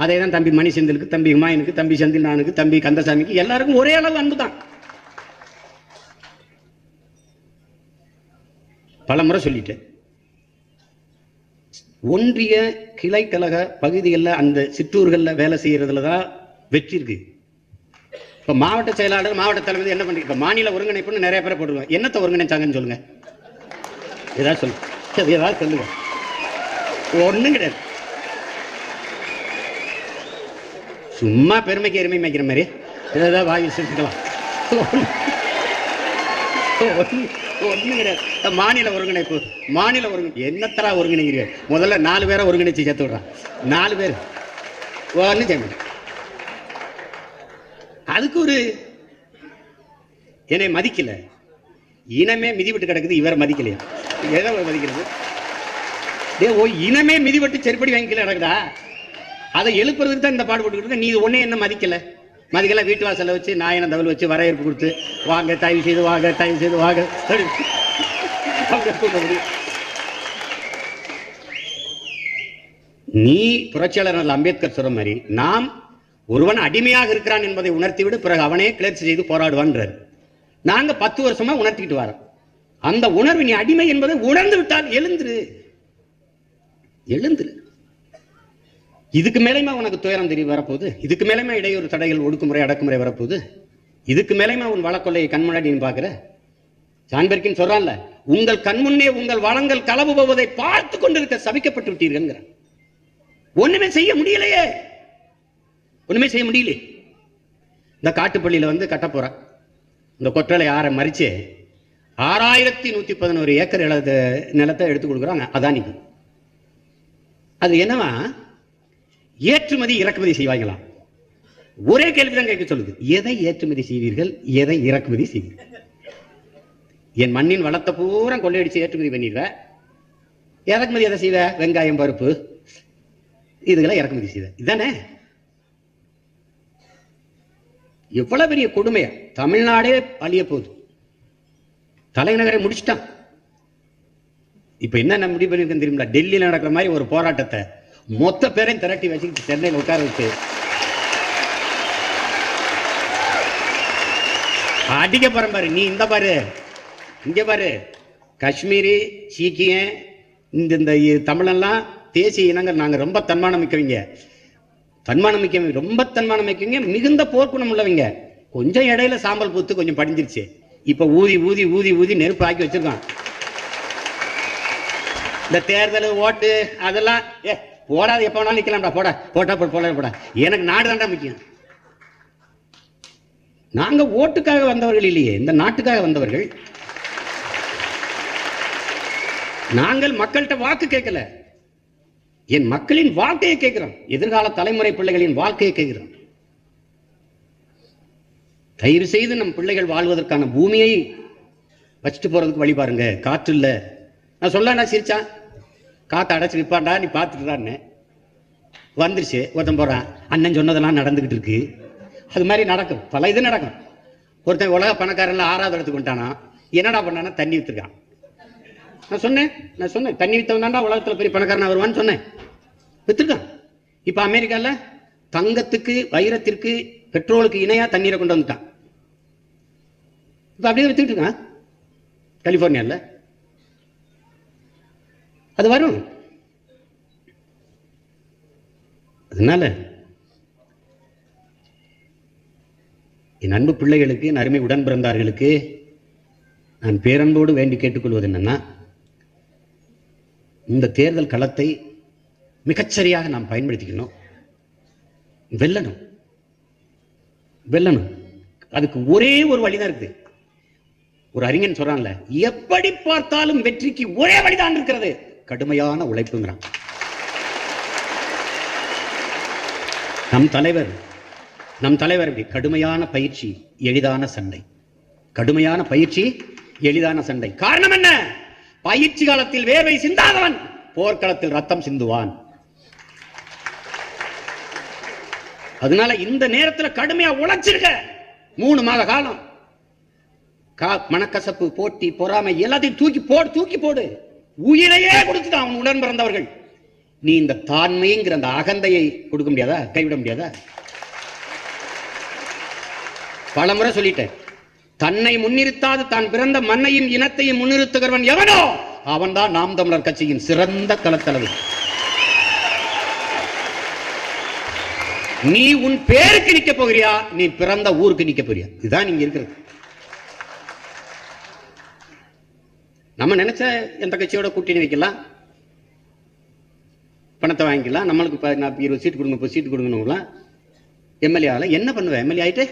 அதே தான் தம்பி மணி செந்திலுக்கு, தம்பி ஹுமாயூனுக்கு, தம்பி செந்தில் நானுக்கு, தம்பி கந்தசாமிக்கு, எல்லாருக்கும் ஒரே அளவு அன்பு தான். பல முறை சொல்லிட்டேன். ஒன்றிய கிளைக்கழக பகுதிகளில் அந்த சிற்றூர்களில் வேலை செய்யறதுல தான் வெற்றி இருக்கு. இப்ப மாவட்ட செயலாளர், மாவட்ட தலைவர் என்ன பண்ணி, இப்ப மாநில ஒருங்கிணைப்புன்னு நிறைய பேரை போட்டுருவாங்க. என்னத்தை ஒருங்கிணைச்சாங்கன்னு சொல்லுங்க, ஏதாவது சொல்லுங்க, ஏதாவது சொல்லுங்க. ஒண்ணும் கிடையாது. சும்மா பெருமைக்கு எருமை மேய்க்கிற மாதிரி ஏதாவது வாங்கி செஞ்சுக்கலாம். ஒண்ணும் கிடையாது. மாநில ஒருங்கிணைப்பு, மாநில ஒருங்கிணைப்பு என்னத்தரா ஒருங்கிணைக்கிறீங்க? முதல்ல 4 பேரை ஒருங்கிணைச்சு சேர்த்து விடுறான். 4 பேர் ஒன்னும் செய்ய மாட்டேன். அதுக்கு ஒரு என்னை மதிக்கல, இனமே மிதிவிட்டு கிடக்குது, இவரை மதிக்கலையா? எதை மதிக்கிறது? இனமே மிதிவிட்டு செருப்படி வாங்கிக்கல கிடக்குதா? அதை எழுப்புறதுக்கு தான் இந்த பாடுபட்டு. நீ ஒன்னே என்ன மதிக்கல, மதிக்கல வீட்டு வாசல்ல வச்சு நாயன தவல் வச்சு வரவேற்பு கொடுத்து வாங்க தயவு செய்து வாங்க, தயவு செய்து வாங்க. நீ புரட்சியாளர் அம்பேத்கர் சொல்ற மாதிரி நாம் ஒருவன் அடிமையாக இருக்கிறான் என்பதை உணர்த்திவிடு, பிறகு அவனே கிளர்ச்சி செய்து போராடுவான்றார். நாங்க 10 வருஷமா உணர்த்திக்கிட்டு வரோம். அந்த உணர்வு நீ அடிமை என்பதை உணர்ந்து விட்டால் எழுந்துரு. இதுக்கு மேலேயுமா உனக்கு துயரம் தெரிய வரப்போகுது? இதுக்கு மேலேயுமா இடையூறு, தடைகள், ஒடுக்குமுறை, அடக்குமுறை வரப்போகுது? இதுக்கு மேலேயுமா உன் வழக்கொள்ளையை கண் முன்னாடி நீ பாக்குற? சான்பெர்கின் சொல்றான்ல, உங்கள் கண்முன்னே உங்கள் வளங்கள் களவு போவதை பார்த்து கொண்டிருக்க சபிக்கப்பட்டு விட்டீர்கள். ஒண்ணுமே செய்ய முடியலையே, ஒண்ணுமே செய்ய முடியல. இந்த காட்டுப்பள்ளியில வந்து கட்ட போற இந்த கொற்றலை ஆறை மறிச்சு 6111 ஏக்கர் நிலத்தை எடுத்து கொடுக்குறாங்க அதானிக்கு. அது என்னவா, ஏற்றுமதி இறக்குமதி செய்வாங்களாம். ஒரே கேள்விதான் கேட்க சொல்லுது, எதை ஏற்றுமதி செய்வீர்கள், எதை இறக்குமதி செய்வீர்கள்? என் மண்ணின் வளத்தை பூரா கொள்ளையடிச்சு ஏற்றுமதி பண்ணிடுவ, இறக்குமதி எதை செய்வ? வெங்காயம், பருப்பு, இதுகளை இறக்குமதி செய்வ. இதுதானே எவ்வளவு பெரிய கொடுமையா. தமிழ்நாடே அழிய போகுது. தலைநகரை முடிச்சுட்டான். இப்ப என்ன முடிவு பண்ணிருக்கேன் தெரியுமா? டெல்லியில் நடக்கிற மாதிரி ஒரு போராட்டத்தை மொத்த பேரையும் திரட்டி வச்சுக்கிட்டு சென்னையில் உட்கார வச்சு அடிக்க போறேன் பாரு. நீ இந்த பாரு, இங்க பாரு, காஷ்மீரி, சீக்கியன், இந்த தமிழெல்லாம் தேசிய இனங்கள். நாங்க ரொம்ப தன்மானம் மிக்கவங்க, ரொம்ப தன்மானம் மிக்கவங்க, மிகுந்த போர்க்குணம் உள்ளவங்க. கொஞ்சம் இடையில சாம்பல் பூத்து கொஞ்சம் படிஞ்சிருச்சு. இப்ப ஊதி ஊதி ஊதி ஊதி நெருப்பு ஆக்கி வச்சிருக்கான். இந்த தேர்தல், ஓட்டு அதெல்லாம் போடாது, எப்ப வேணாலும் நிக்கலாம்டா, போடா. எனக்கு நாடு தான்டா முக்கியம். நாங்க ஓட்டுக்காக வந்தவர்கள் இல்லையே, இந்த நாட்டுக்காக வந்தவர்கள். நாங்கள் மக்கள்கிட்ட வாக்கு கேட்கல, என் மக்களின் வாழ்க்கையை கேட்கிறோம். எதிர்கால தலைமுறை பிள்ளைகளின் வாழ்க்கையை கேட்கிறோம். தயவு செய்து நம் பிள்ளைகள் வாழ்வதற்கான பூமியை வச்சுட்டு போறதுக்கு வழி பாருங்க. காற்று இல்ல. நான் சொல்ல சிரிச்சான், காற்று அடைச்சு விற்பாண்டா, நீ பார்த்துட்டுறான்னு வந்துருச்சு. ஒருத்தன் போறான், அண்ணன் சொன்னதெல்லாம் நடந்துகிட்டு இருக்கு. அது மாதிரி நடக்கும், பல இது நடக்கும். ஒருத்தன் உலக பணக்காரன்ல 6வது இடத்துக்கு வந்துட்டானா, என்னடா பண்ணானா, தண்ணி வித்துருக்கான். நான் சொன்னேன் தண்ணி வித்தவன் தான்டா உலகத்துல பெரிய பணக்காரனா வருவான்னு சொன்னேன். வித்துருக்கான். இப்ப அமெரிக்கால தங்கத்துக்கு, வைரத்திற்கு, பெட்ரோலுக்கு இணையா தண்ணீரை கொண்டு வந்துட்டான். இப்ப அப்படியே வித்துக்கிட்டு இருக்கான் கலிபோர்னியால. அது வரும். அதனால என் அன்பு பிள்ளைகளுக்கு, என் அருமை உடன் பிறந்தார்களுக்கு நான் பேரன்போடு வேண்டி கேட்டுக்கொள்வது என்னன்னா, இந்த தேர்தல் களத்தை மிகச்சரியாக நாம் பயன்படுத்திக்கணும். வெல்லணும். அதுக்கு ஒரே ஒரு வழிதான் இருக்கு. ஒரு அறிஞன் சொல்றான்ல, எப்படி பார்த்தாலும் வெற்றிக்கு ஒரே வழிதான் இருக்கிறது, கடுமையான உழைப்புங்கிறான். நம் தலைவர் கடுமையான பயிற்சி, எளிதான சண்டை. கடுமையான பயிற்சி, எளிதான சண்டை. காரணம் என்ன? பயிற்சி காலத்தில் வேர்வை சிந்தாதவன் போர்க்களத்தில் ரத்தம் சிந்துவான். அதனால இந்த நேரத்தில் கடுமையா உழைச்சிருக்க. 3 மாத காலம் மனக்கசப்பு, போட்டி, பொறாமை எல்லாத்தையும் தூக்கி போடு. உயிரையே கொடுத்துட்டான் அவன் உடன் பிறந்தவர்கள். நீ இந்த தாண்மைங்கிற அந்த அகந்தையை கொடுக்க முடியாதா, கைவிட முடியாதா? பலமுறை சொல்லிட்டேன், தன்னை முன்னிறுத்தாது தான் பிறந்த மண்ணையும் இனத்தையும் முன்னிறுத்துகிறவன் எவனோ அவன் தான் நாம் தமிழர் கட்சியின் சிறந்த களத்தளவு. நீ உன் பேருக்கு நிக்க போகிறியா, நீ பிறந்த ஊருக்கு நிக்க போறியா? இதுதான் நீங்க இருக்கிறது. நம்ம நினைச்ச எந்த கட்சியோட கூட்டணி வைக்கலாம், பணத்தை வாங்கிக்கலாம், நம்மளுக்கு 20 சீட்டு கொடுங்க, 30 சீட்டு கொடுங்கன்னு எம்எல்ஏ ஆகல. என்ன பண்ணுவேன் எம்எல்ஏ ஆயிட்டு?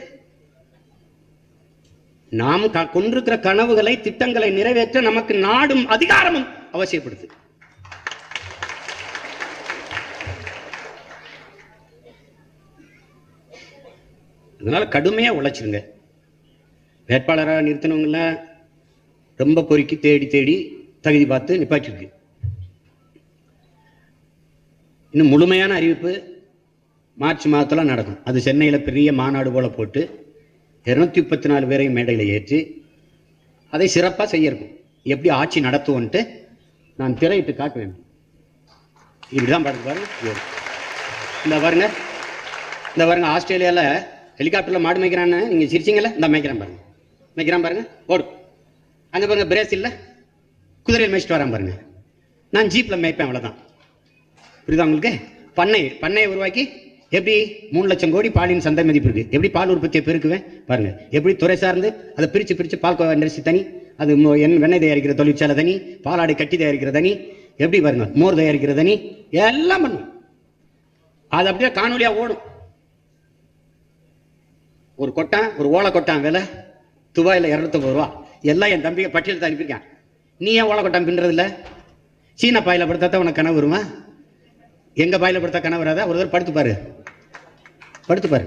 நாம் கொண்டிருக்கிற கனவுகளை, திட்டங்களை நிறைவேற்ற நமக்கு நாடும் அதிகாரமும் அவசியப்படுது. அதனால கடுமையா உழைச்சிருங்க. வேட்பாளராக நிறுத்தினவங்கள ரொம்ப பொறுக்கி தேடி தகுதி பார்த்து நிப்பாட்டிருக்கு. இன்னும் முழுமையான அறிவிப்பு மார்ச் மாதத்துல நடக்கும். அது சென்னையில பெரிய மாநாடு போல போட்டு 234 பேரையும் மேடையில் ஏற்றி அதை சிறப்பா செய்ய இருக்கும். எப்படி ஆட்சி நடத்துவோன்ட்டு நான் திரையிட்டு காட்டுவேன். இப்படிதான் பாருங்க. இந்த பாருங்க ஆஸ்திரேலியால ஹெலிகாப்டர்ல மாடு மேய்க்கிறான்னு நீங்க சிரிச்சீங்கல்ல, இந்த மேய்க்கிறேன் பாருங்க. மேய்க்கிறான் பாருங்க, ஓடு. அங்க பாருங்க பிரேசில்ல குதிரையில் மேய்ச்சிட்டு வரான் பாருங்க. நான் ஜீப்ல மேய்ப்பேன், அவ்வளவுதான். புரியுதா உங்களுக்கு? பண்ணையை உருவாக்கி எப்படி 3 லட்சம் கோடி பாலின் சந்தை மதிப்பு இருக்கு. எப்படி பால் உற்பத்தியை பெருக்குவேன் பாருங்க. எப்படி துறை சார்ந்து அதை பிரிச்சு பால் இண்டஸ்ட்ரி தனி, அது வெண்ணெய் தயாரிக்கிற தொழிற்சாலை தனி, பாலாடை கட்டி தயாரிக்கிற தனி, எப்படி பாருங்க மோர் தயாரிக்கிற தனி, எல்லாம் பண்ணும். அது அப்படியே காணொலியா ஓடும். ஒரு கொட்டான், ஒரு ஓலை கொட்டான் விலை துபாயில 250 ரூபா. எல்லாம் என் தம்பியை பட்டியல் தான் அனுப்பியிருக்கேன். நீ ஏன் ஓலை கொட்டான் பின்றது இல்லை? சீன பாயில படுத்தா உனக்கு கனவு வருமா? எங்க பாயில படுத்தா கனவு வராதா? ஒரு தடவை படுத்து பாரு.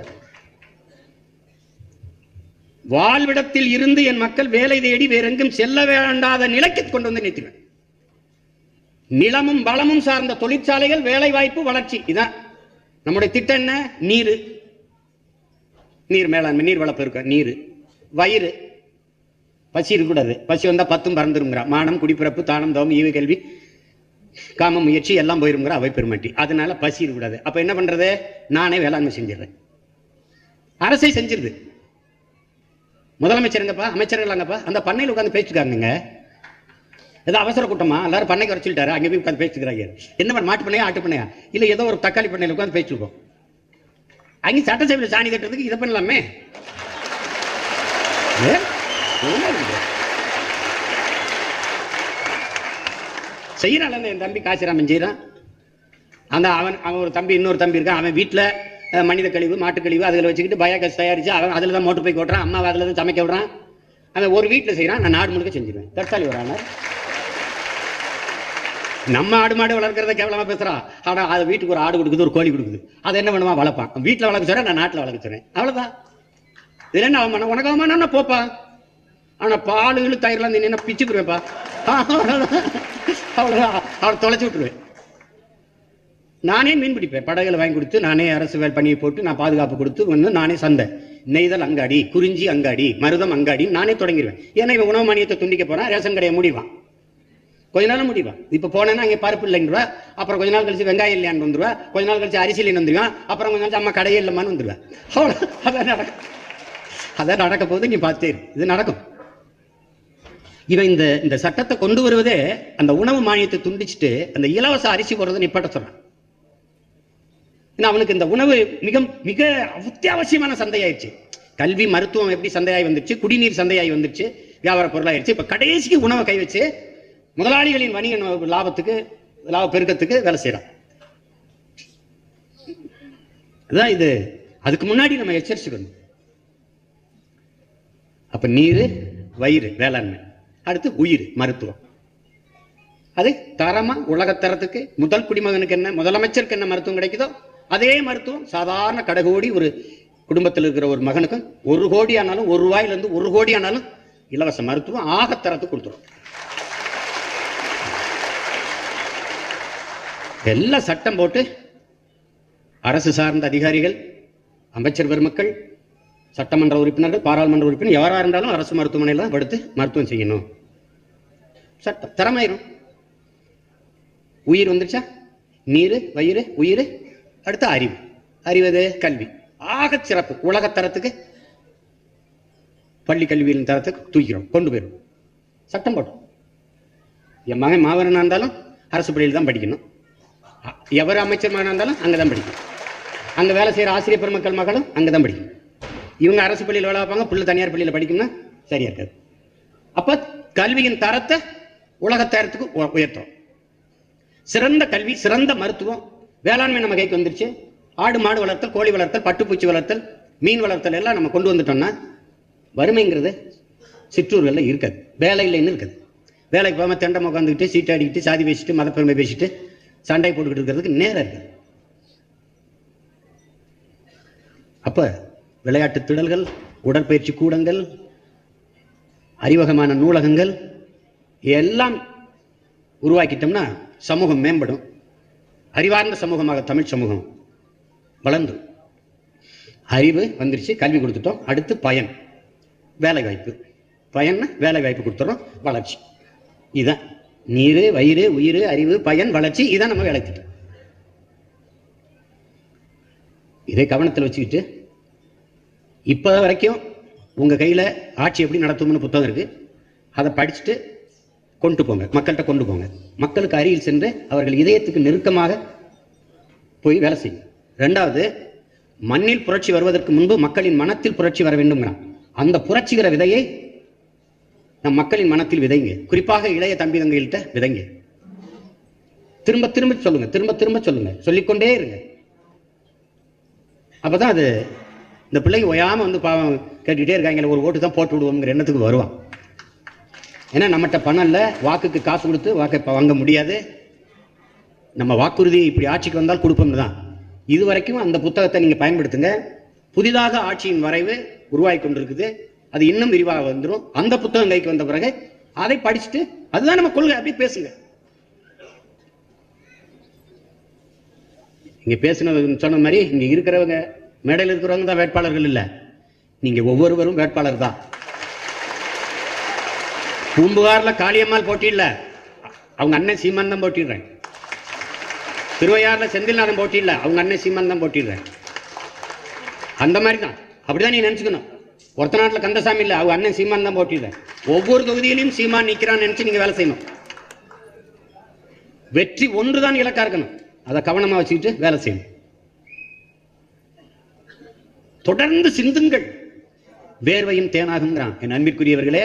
வாழ்விடத்தில் இருந்து என் மக்கள் வேலை தேடி வேறெங்கும் செல்ல வேண்டாத நிலைக்கு கொண்டு வந்து நிறுத்திடுவேன். நிலமும் வளமும் சார்ந்த தொழிற்சாலைகள், வேலை வாய்ப்பு, வளர்ச்சி, இதான் நம்முடைய திட்டம். என்ன? நீர் மேலாண்மை, நீர் வள பெருக்கம், நீர். வயிறு, பசி இருக்கக்கூடாது. பசி வந்தா 10 பறந்துருங்கிறா. மானம், குடிப்பிறப்பு, தானம், தவம், ஈவு, கல்வி, காம முயற்சி எல்லாம் போயிருங்கிற அவை பெருமாட்டி. அதனால பசி இருக்கக்கூடாது. அப்ப என்ன பண்றது? நானே வேளாண்மை செஞ்சிடறேன். அரசை செஞ்சிருது. முதலமைச்சருங்கப்பா, அமைச்சர்களாங்கப்பா அந்த பண்ணையில் உட்காந்து பேசிட்டுருக்காங்க. ஏதோ அவசர கூட்டமா, எல்லாரும் பண்ணைக்கு வர சொல்லிட்டாரு, அங்கே போய் உட்காந்து பேசிட்டுக்கிறாங்க. என்ன பண்ண, மாட்டு பண்ணையா ஆட்டு பண்ணையா, இல்லை ஏதோ ஒரு தக்காளி பண்ணையில் உட்காந்து பேசிட்டுருக்கோம். அங்கே சட்டசபையில் சாணி கட்டுறதுக்கு இதை பண்ணலாமே. செய்யறான் என் தம்பி காசிராமன் செய்யறான். அந்த அவன் ஒரு தம்பி, இன்னொரு தம்பி இருக்கான். அவன் வீட்டில் மனித கழிவு, மாட்டு கழிவு அதில் வச்சுக்கிட்டு பயோகேஸ் தயாரிச்சு அவன் அதில் தான் மோட்டர் போய் ஓட்டுறான். அம்மா அதில் தான் சமைக்க விடுறான். அவன் ஒரு வீட்டில் செய்யறான். நான் நாடு முழுக்க செஞ்சிருவேன். தற்சாலி வரான நம்ம ஆடு மாடு வளர்க்கறத கேவலமா பேசுறான். ஆனா அது வீட்டுக்கு ஒரு ஆடு கொடுக்குது, ஒரு கோழி கொடுக்குது. அதை என்ன பண்ணுவான்? வளர்ப்பான். வீட்டில் வளர்க்க சொல்றேன், நான் நாட்டில் வளர்க்க சொல்றேன். அவ்வளவுதான். இதுல என்ன அவன் உனக்கு அவமான போப்பா. ஆனா பாலு தயிர்லாம் என்ன பிச்சுக்குருவேப்பா. அவ்வளவுதான். அவளை தொலைச்சி விட்டுருவேன். நானே மீன் பிடிப்பேன். படகுல வாங்கி கொடுத்து, நானே அரசு வேலை பண்ணி போட்டு, நான் பாதுகாப்பு கொடுத்து வந்து நானே சந்தை, நெய்தல் அங்காடி, குறிஞ்சி அங்காடி, மருதம் அங்காடி நானே தொடங்கிடுவேன். ஏன்னா இவன் உணவு மானியத்தை துண்டிக்க போறான். ரேஷன் கடையை முடிவான். கொஞ்ச நாள் முடிவான். இப்ப போனேன்னா அங்கே பருப்பு இல்லைன்னுவா. அப்புறம் கொஞ்ச நாள் கழிச்சு வெங்காயம் இல்லையான்னு வந்துருவா. கொஞ்ச நாள் கழிச்சு அரிசி இல்லைன்னு வந்துருவான். அப்புறம் கொஞ்ச நாள் அம்மா கடையே இல்லைம்மான்னு வந்துருவேன். அவ்வளோ அதான் நடக்க போகுது. நீ பார்த்தே இது நடக்கும். இவன் இந்த சட்டத்தை கொண்டு வருவதே அந்த உணவு மானியத்தை துண்டிச்சுட்டு அந்த இலவச அரிசி போடுறதை நிப்பாட்ட சொல்றான். அவனுக்கு இந்த உணவு மிக மிக அத்தியாவசியமான சந்தையாயிருச்சு. கல்வி, மருத்துவம் எப்படி சந்தையாகி வந்துருச்சு, குடிநீர் சந்தையாகி வந்துருச்சு, வியாபார பொருளாயிருச்சு. இப்ப கடைசிக்கு உணவை கை வச்சு முதலாளிகளின் வணிக லாபத்துக்கு, லாப பெருக்கத்துக்கு வேலை செய்யறான். அதான் இது. அதுக்கு முன்னாடி நம்ம எச்சரிச்சுக்கணும். அப்ப நீர், வயிறு, வேளாண்மை. அடுத்து உயிர், மருத்துவம். அது தரமா உலகத்தரத்துக்கு முதல் குடிமகனுக்கு என்ன, முதலமைச்சருக்கு என்ன மருத்துவம் கிடைக்குதோ அதே மருத்துவம் சாதாரண கடைகோடி ஒரு குடும்பத்தில் இருக்கிற ஒரு மகனுக்கு 1 கோடி ஆனாலும், 1 ரூபாயிலிருந்து 1 கோடி ஆனாலும் இலவச மருத்துவம் ஆகத்தரத்துக்கு கொடுத்துரும். எல்லாம் சட்டம் போட்டு அரசு சார்ந்த அதிகாரிகள், அமைச்சர் பெருமக்கள், சட்டமன்ற உறுப்பினர்கள், பாராளுமன்ற உறுப்பினர் யாரா இருந்தாலும் அரசு மருத்துவமனையில் தான் படுத்து மருத்துவம் செய்யணும். சட்டம் தரமாயிரும். உயிர் வந்துருச்சா? நீர், வயிறு, உயிர். அடுத்து அறிவு. அறிவது கல்வி. ஆக சிறப்பு. உலகத்தரத்துக்கு, பள்ளி கல்வியின் தரத்துக்கு தூக்கிறோம், கொண்டு போயிடும். சட்டம் போட்டோம். என் மகன் மாவரனா இருந்தாலும் அரசு பள்ளியில் தான் படிக்கணும். எவர் அமைச்சர் மகனா இருந்தாலும் அங்கதான் படிக்கணும். அங்க வேலை செய்யற ஆசிரியர் பெருமக்கள் மகளும் அங்கதான் படிக்கணும். இவங்க அரசு பள்ளியில் வேலை வைப்பாங்க, பிள்ளை தனியார் பள்ளியில் படிக்கணும்னா சரியா இருக்காது. அப்ப கல்வியின் தரத்தை உலகத்தரத்துக்கு உயர்த்தும். சிறந்த கல்வி, சிறந்த மருத்துவம், வேளாண்மை நம்ம கைக்கு வந்துருச்சு. ஆடு மாடு வளர்த்தல், கோழி வளர்த்தல், பட்டுப்பூச்சி வளர்த்தல், மீன் வளர்த்தல் எல்லாம் நம்ம கொண்டு வந்துட்டோம்னா வறுமைங்கிறது சிற்றூர்களில் இருக்காது. வேலை இல்லைன்னு இருக்காது. வேலைக்கு போகாம தெண்டை உட்காந்துக்கிட்டு, சீட்டை அடிக்கிட்டு, சாதி பேசிட்டு, மதப்பெருமை பேசிட்டு, சண்டை போட்டுக்கிட்டு இருக்கிறதுக்கு நேரம் இருக்கு. அப்ப விளையாட்டு திடல்கள், உடற்பயிற்சி கூடங்கள், அறிவகமான நூலகங்கள் எல்லாம் உருவாக்கிட்டோம்னா சமூகம் மேம்படும். அறிவார்ந்த சமூகமாக தமிழ் சமூகம் வளர்ந்து, அறிவு வந்துருச்சு, கல்வி கொடுத்துட்டோம். அடுத்து பயன், வேலை வாய்ப்பு. பயன், வேலை வாய்ப்பு கொடுத்துறோம், வளர்ச்சி. இதுதான் நீர், வயிறு, உயிர், அறிவு, பயன், வளர்ச்சி. இதான் நம்ம வேலை திட்டம். இதை கவனத்தில் வச்சுக்கிட்டு இப்ப வரைக்கும் உங்க கையில ஆட்சி எப்படி நடத்தும்னு புத்தகம் இருக்கு. அதை படிச்சுட்டு கொண்டு போங்க, மக்கள்கிட்ட கொண்டு போங்க. மக்களுக்கு அருகில் சென்று அவர்கள் இதயத்துக்கு நெருக்கமாக போய் வேலை செய்யும். ரெண்டாவது, மண்ணில் புரட்சி வருவதற்கு முன்பு மக்களின் மனத்தில் புரட்சி வர வேண்டும்ங்கிறான். அந்த புரட்சிகிற விதையை நம் மக்களின் மனத்தில் விதைங்க. குறிப்பாக இளைய தம்பி தங்கைகள்கிட்ட விதைங்க. திரும்ப திரும்ப சொல்லுங்க, திரும்ப திரும்ப சொல்லுங்க, சொல்லிக்கொண்டே இருங்க. அப்பதான் அது இந்த பிள்ளைங்க ஓயாம வந்து பாவம் கேட்டுக்கிட்டே இருக்காங்க, ஒரு ஓட்டு தான் போட்டு விடுவோங்கிற எண்ணத்துக்கு வருவான். ஏன்னா நம்மகிட்ட பணம் இல்லை, வாக்குக்கு காசு கொடுத்து வாக்கை வாங்க முடியாது. நம்ம வாக்குறுதி இப்படி ஆட்சிக்கு வந்தால் கொடுப்போம்னு தான். இது வரைக்கும் அந்த புத்தகத்தை நீங்க பயன்படுத்துங்க. புதிதாக ஆட்சியின் வரைவு உருவாகி கொண்டிருக்குது, அது இன்னும் விரிவாக வந்துடும். அந்த புத்தகம் கைக்கு வந்த பிறகு அதை படிச்சுட்டு அதுதான் நம்ம கொள்கை, அப்படி பேசுங்க. இங்க பேசினது சொன்ன மாதிரி இங்க இருக்கிறவங்க, மேடையில் இருக்கிறவங்க தான் வேட்பாளர்கள் இல்லை, நீங்க ஒவ்வொருவரும் வேட்பாளர் தான். பூம்புகார்ல காளியம்மாள் போட்டியில்ல, அவங்க அண்ணன் சீமான் தான் போட்டிடுறேன். திருவையாறுல செந்தில்நாதன் போட்டியில்ல, அவங்க அண்ணன் சீமான் தான் போட்டிடுறேன். அந்த மாதிரி தான், அப்படிதான் நீ நினைச்சுக்கணும். ஒருத்த நாட்டில் கந்தசாமி இல்லை, அவங்க அண்ணன் சீமான் தான் போட்டிடுறேன். ஒவ்வொரு தொகுதியிலையும் சீமான் நிற்கிறான்னு நினைச்சு நீங்க வேலை செய்யணும். வெற்றி ஒன்றுதான் இலக்கா இருக்கணும், அதை கவனமா வச்சுக்கிட்டு வேலை செய்யணும். தொடர்ந்து சிந்துங்கள், வேர்வையும் தேனாகுங்கிறான். என் அன்பிற்குரியவர்களே,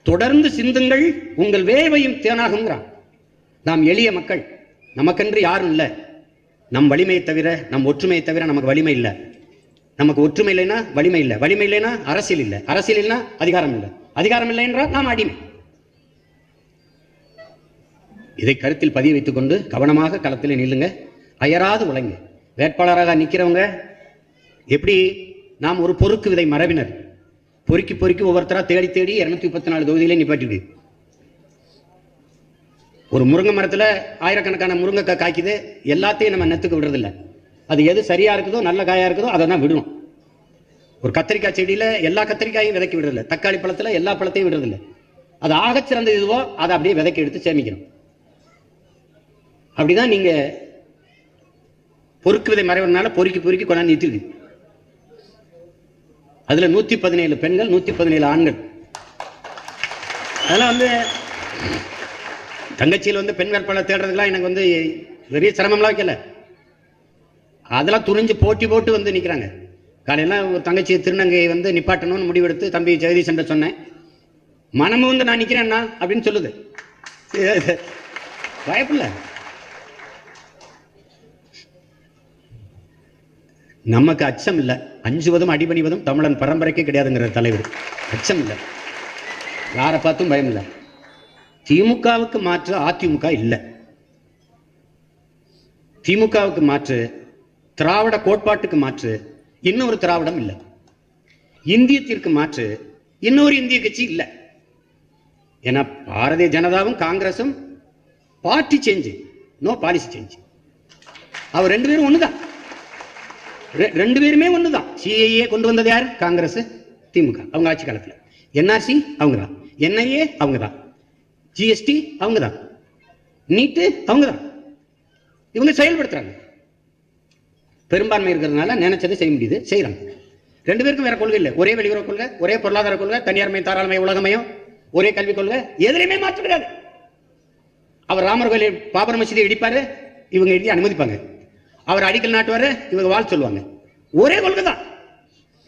தொடர்ந்து சிந்துங்கள், உங்கள் வேர்வையும் தேனாகுங்கிறான். நாம் எளிய மக்கள், நமக்கென்று யாரும் இல்லை. நம் வலிமையை தவிர, நம் ஒற்றுமையை தவிர நமக்கு வலிமை இல்லை. நமக்கு ஒற்றுமை இல்லைன்னா வலிமை இல்லை, வலிமை இல்லைன்னா அரசியல் இல்லை, அரசியல் இல்லைன்னா அதிகாரம் இல்லை, அதிகாரம் இல்லை என்றால் நாம் அடிமை. இதை கருத்தில் பதிய வைத்துக் கொண்டு கவனமாக களத்தில் நில்லுங்க, அயராது உழைங்க. வேட்பாளராக நிற்கிறவங்க எப்படி, நாம் ஒரு பொறுக்கு விதை மரபினர், பொறுக்கி பொறுக்கி ஒவ்வொருத்தரா தேடி தேடி 234 தொகுதியிலே நிப்பாட்டிருக்கு. ஒரு முருங்கை மரத்துல ஆயிரக்கணக்கான முருங்கைக்காய் காய்க்குது, எல்லாத்தையும் நம்ம நெத்துக்கு விடுறதில்லை. அது எது சரியா இருக்குதோ, நல்ல காயா இருக்குதோ அதை தான் விடணும். ஒரு கத்திரிக்காய் செடியில எல்லா கத்திரிக்காயும் விதைக்கி விடுறதில்லை, தக்காளி பழத்துல எல்லா பழத்தையும் விடுறதில்லை. அது ஆகச்சிறந்த இதுவோ அதை அப்படியே விதைக்கி எடுத்து சேமிக்கணும். அப்படிதான் நீங்க பொறுக்கு விதை மறைவதனால பொறுக்கி பொறுக்கி கொண்டாந்து நிறுத்திருக்கு. அதுல 117 பெண்கள், 117 ஆண்கள். அதெல்லாம் வந்து தங்கச்சியில் வந்து பெண் வேட்பாளர் தேடுறதுலாம் எனக்கு வந்து பெரிய சிரமம்லாம் வைக்கல. அதெல்லாம் துணிஞ்சு போட்டி போட்டு வந்து நிற்கிறாங்க. காலையெல்லாம் ஒரு தங்கச்சி திருநங்கை வந்து நிப்பாட்டணும்னு முடிவெடுத்து தம்பி ஜெகதீஷன் சொன்னேன். மனமும் வந்து நான் நிற்கிறேன்னா அப்படின்னு சொல்லுது. பயப்பில்ல. நமக்கு அச்சம் இல்லை, அஞ்சுவதும் அடிபணிவதும் தமிழன் பரம்பரைக்கே கிடையாதுங்கிற தலைவர். அச்சம் இல்லை, யாரை பார்த்தும் பயம் இல்லை. திமுகவுக்கு மாற்று அதிமுக இல்லை, திமுகவுக்கு மாற்று திராவிட கோட்பாட்டுக்கு மாற்று இன்னொரு திராவிடம் இல்லை, இந்தியத்திற்கு மாற்று இன்னொரு இந்திய கட்சி இல்லை. ஏன்னா பாரதிய ஜனதாவும் காங்கிரசும் party change, no policy change. அவர் ரெண்டு பேரும் ஒண்ணுதான், ரெண்டு பேருமே ஒண்ணுதான். சிஏஏ கொண்டு வந்தது யார்? காங்கிரஸ் திமுக, அவங்க ஆட்சி காலத்தில். என்ஆர்சி அவங்க தான், என்ஐஏ அவங்க தான், ஜிஎஸ்டி அவங்க தான், நீட்டு அவங்க தான். இவங்க செயல்படுத்துறாங்க. பெரும்பான்மை இருக்கிறதுனால நினைச்சதை செய்ய முடியுது, செய்யறாங்க. ரெண்டு பேருக்கும் வேற கொள்கை இல்லை. ஒரே வெளியுறவு கொள்கை, ஒரே பொருளாதார கொள்கை, தனியார்மயம் தாராளமயம் உலகமயம், ஒரே கல்விக் கொள்கை, எதிலையுமே மாற்றம் கிடையாது. அவர் ராமர் கோயில் பாபர் மசீதை இடிப்பாரு, இவங்க எழுதி அனுமதிப்பாங்க. அவர் அடிக்கல் நாட்டுவாரு, இவங்க வாழ் சொல்லுவாங்க. ஒரே கொள்கை தான்.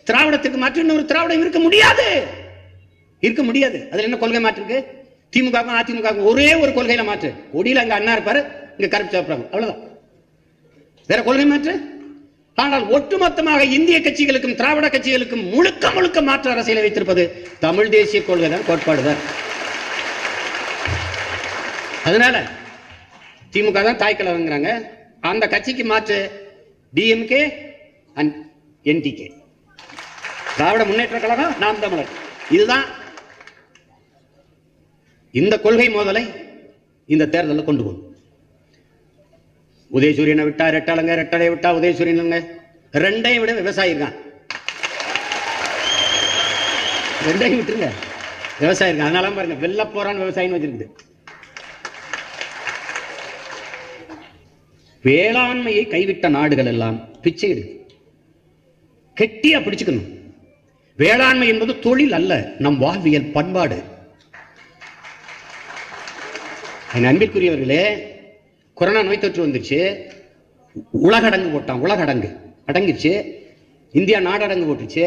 திராவிடத்துக்கு மாற்று இன்னொரு திராவிடம் இருக்க முடியாது, இருக்க முடியாது. அதுல என்ன கொள்கை மாற்று இருக்கு? திமுக அதிமுக ஒரே ஒரு கொள்கையில மாற்று. ஒடியில அங்க அண்ணா இருப்பாரு, இங்க கருப்பு சாப்பிடுறாங்க, அவ்வளவுதான். வேற கொள்கை மாற்று. ஆனால் ஒட்டுமொத்தமாக இந்திய கட்சிகளுக்கும் திராவிட கட்சிகளுக்கும் முழுக்க முழுக்க மாற்று அரசியலை வைத்திருப்பது தமிழ் தேசிய கொள்கை தான், கோட்பாடு தான். அதனால திமுக தான் தாய் கழகங்கிறாங்க. அந்த கட்சிக்கு மாற்று DMK and NTK, Dravida Munnetra Kazhagam, நாம் தமிழர். இதுதான் இந்த கொள்கை மோதலை இந்த தேர்தலில் கொண்டு போகும். உதயசூரியனை விட்டா ரெட்டாளங்க, ரெட்டலை விட்டா உதயசூரியனுங்க, ரெண்டையும் விட விவசாயி இருக்கான். ரெண்டையும் விட்டுருங்க, விவசாயி இருக்கான். அதனால பாருங்க, வெள்ள போறான் விவசாயின்னு வச்சிருக்கு. வேளாண்மையை கைவிட்ட நாடுகள் எல்லாம் பிச்சை எடுக்கு, கெட்டியா பிடிச்சுக்கணும். வேளாண்மை என்பது தொழில் அல்ல, நம் வாழ்வியல் பண்பாடு. என் அன்பிற்குரியவர்களே, கொரோனா நோய் தொற்று வந்துருச்சு, உலகடங்கு போட்டான். உலகடங்கு அடங்கிடுச்சு, இந்தியா நாடடங்கு போட்டுச்சு,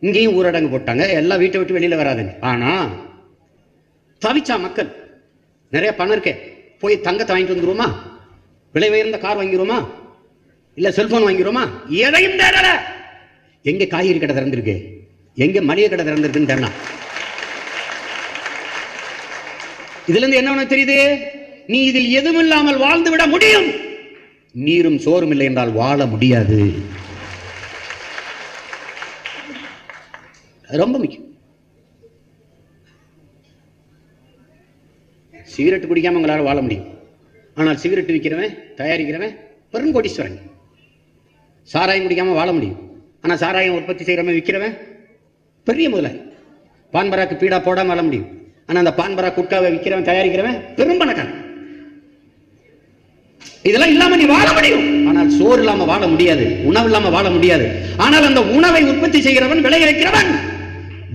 இங்கேயும் ஊரடங்கு போட்டாங்க. எல்லாம் வீட்டை விட்டு வெளியில வராதுங்க. ஆனா தவிச்சா மக்கள். நிறைய பணம் இருக்கே, போய் தங்கத்தை வாங்கிட்டு வந்துருவோமா, விலை உயர்ந்த கார் வாங்கிடுவோமா, இல்ல செல்போன் வாங்கிடுவோமா, எதையும் தேடல. எங்க காய்கறி கடை திறந்திருக்கு, எங்க மளிகை கடை திறந்திருக்குன்னு தேடலாம். இதுல இருந்து என்ன தெரியுது, நீ இதில் எதுவும் இல்லாமல் வாழ்ந்து விட முடியும். நீரும் சோறும் இல்லை என்றால் வாழ முடியாது. ரொம்ப முக்கியம். சிகரெட் குடிக்காம உங்களால வாழ முடியும். ஆனால் சிகரெட் விற்கிறவன், தயாரிக்கிறவன் பெரும் கோடீஸ்வரன். சாராயம் குடிக்காம வாழ முடியும். ஆனா சாராயம் உற்பத்தி செய்யறவன், விற்கிறவன் பெரிய முதலாளி. பான்பராக்கு பீடா போடாம வாழ முடியும். ஆனா அந்த பான்பரா குட்காவை விற்கிறவன், தயாரிக்கிறவன் பெரும் பணக்காரன். இதெல்லாம் இல்லாம நீ வாழ முடியும். ஆனால் சோறு இல்லாம வாழ முடியாது, உணவு இல்லாம வாழ முடியாது. ஆனால் அந்த உணவை உற்பத்தி செய்கிறவன், விளைவிக்கிறவன்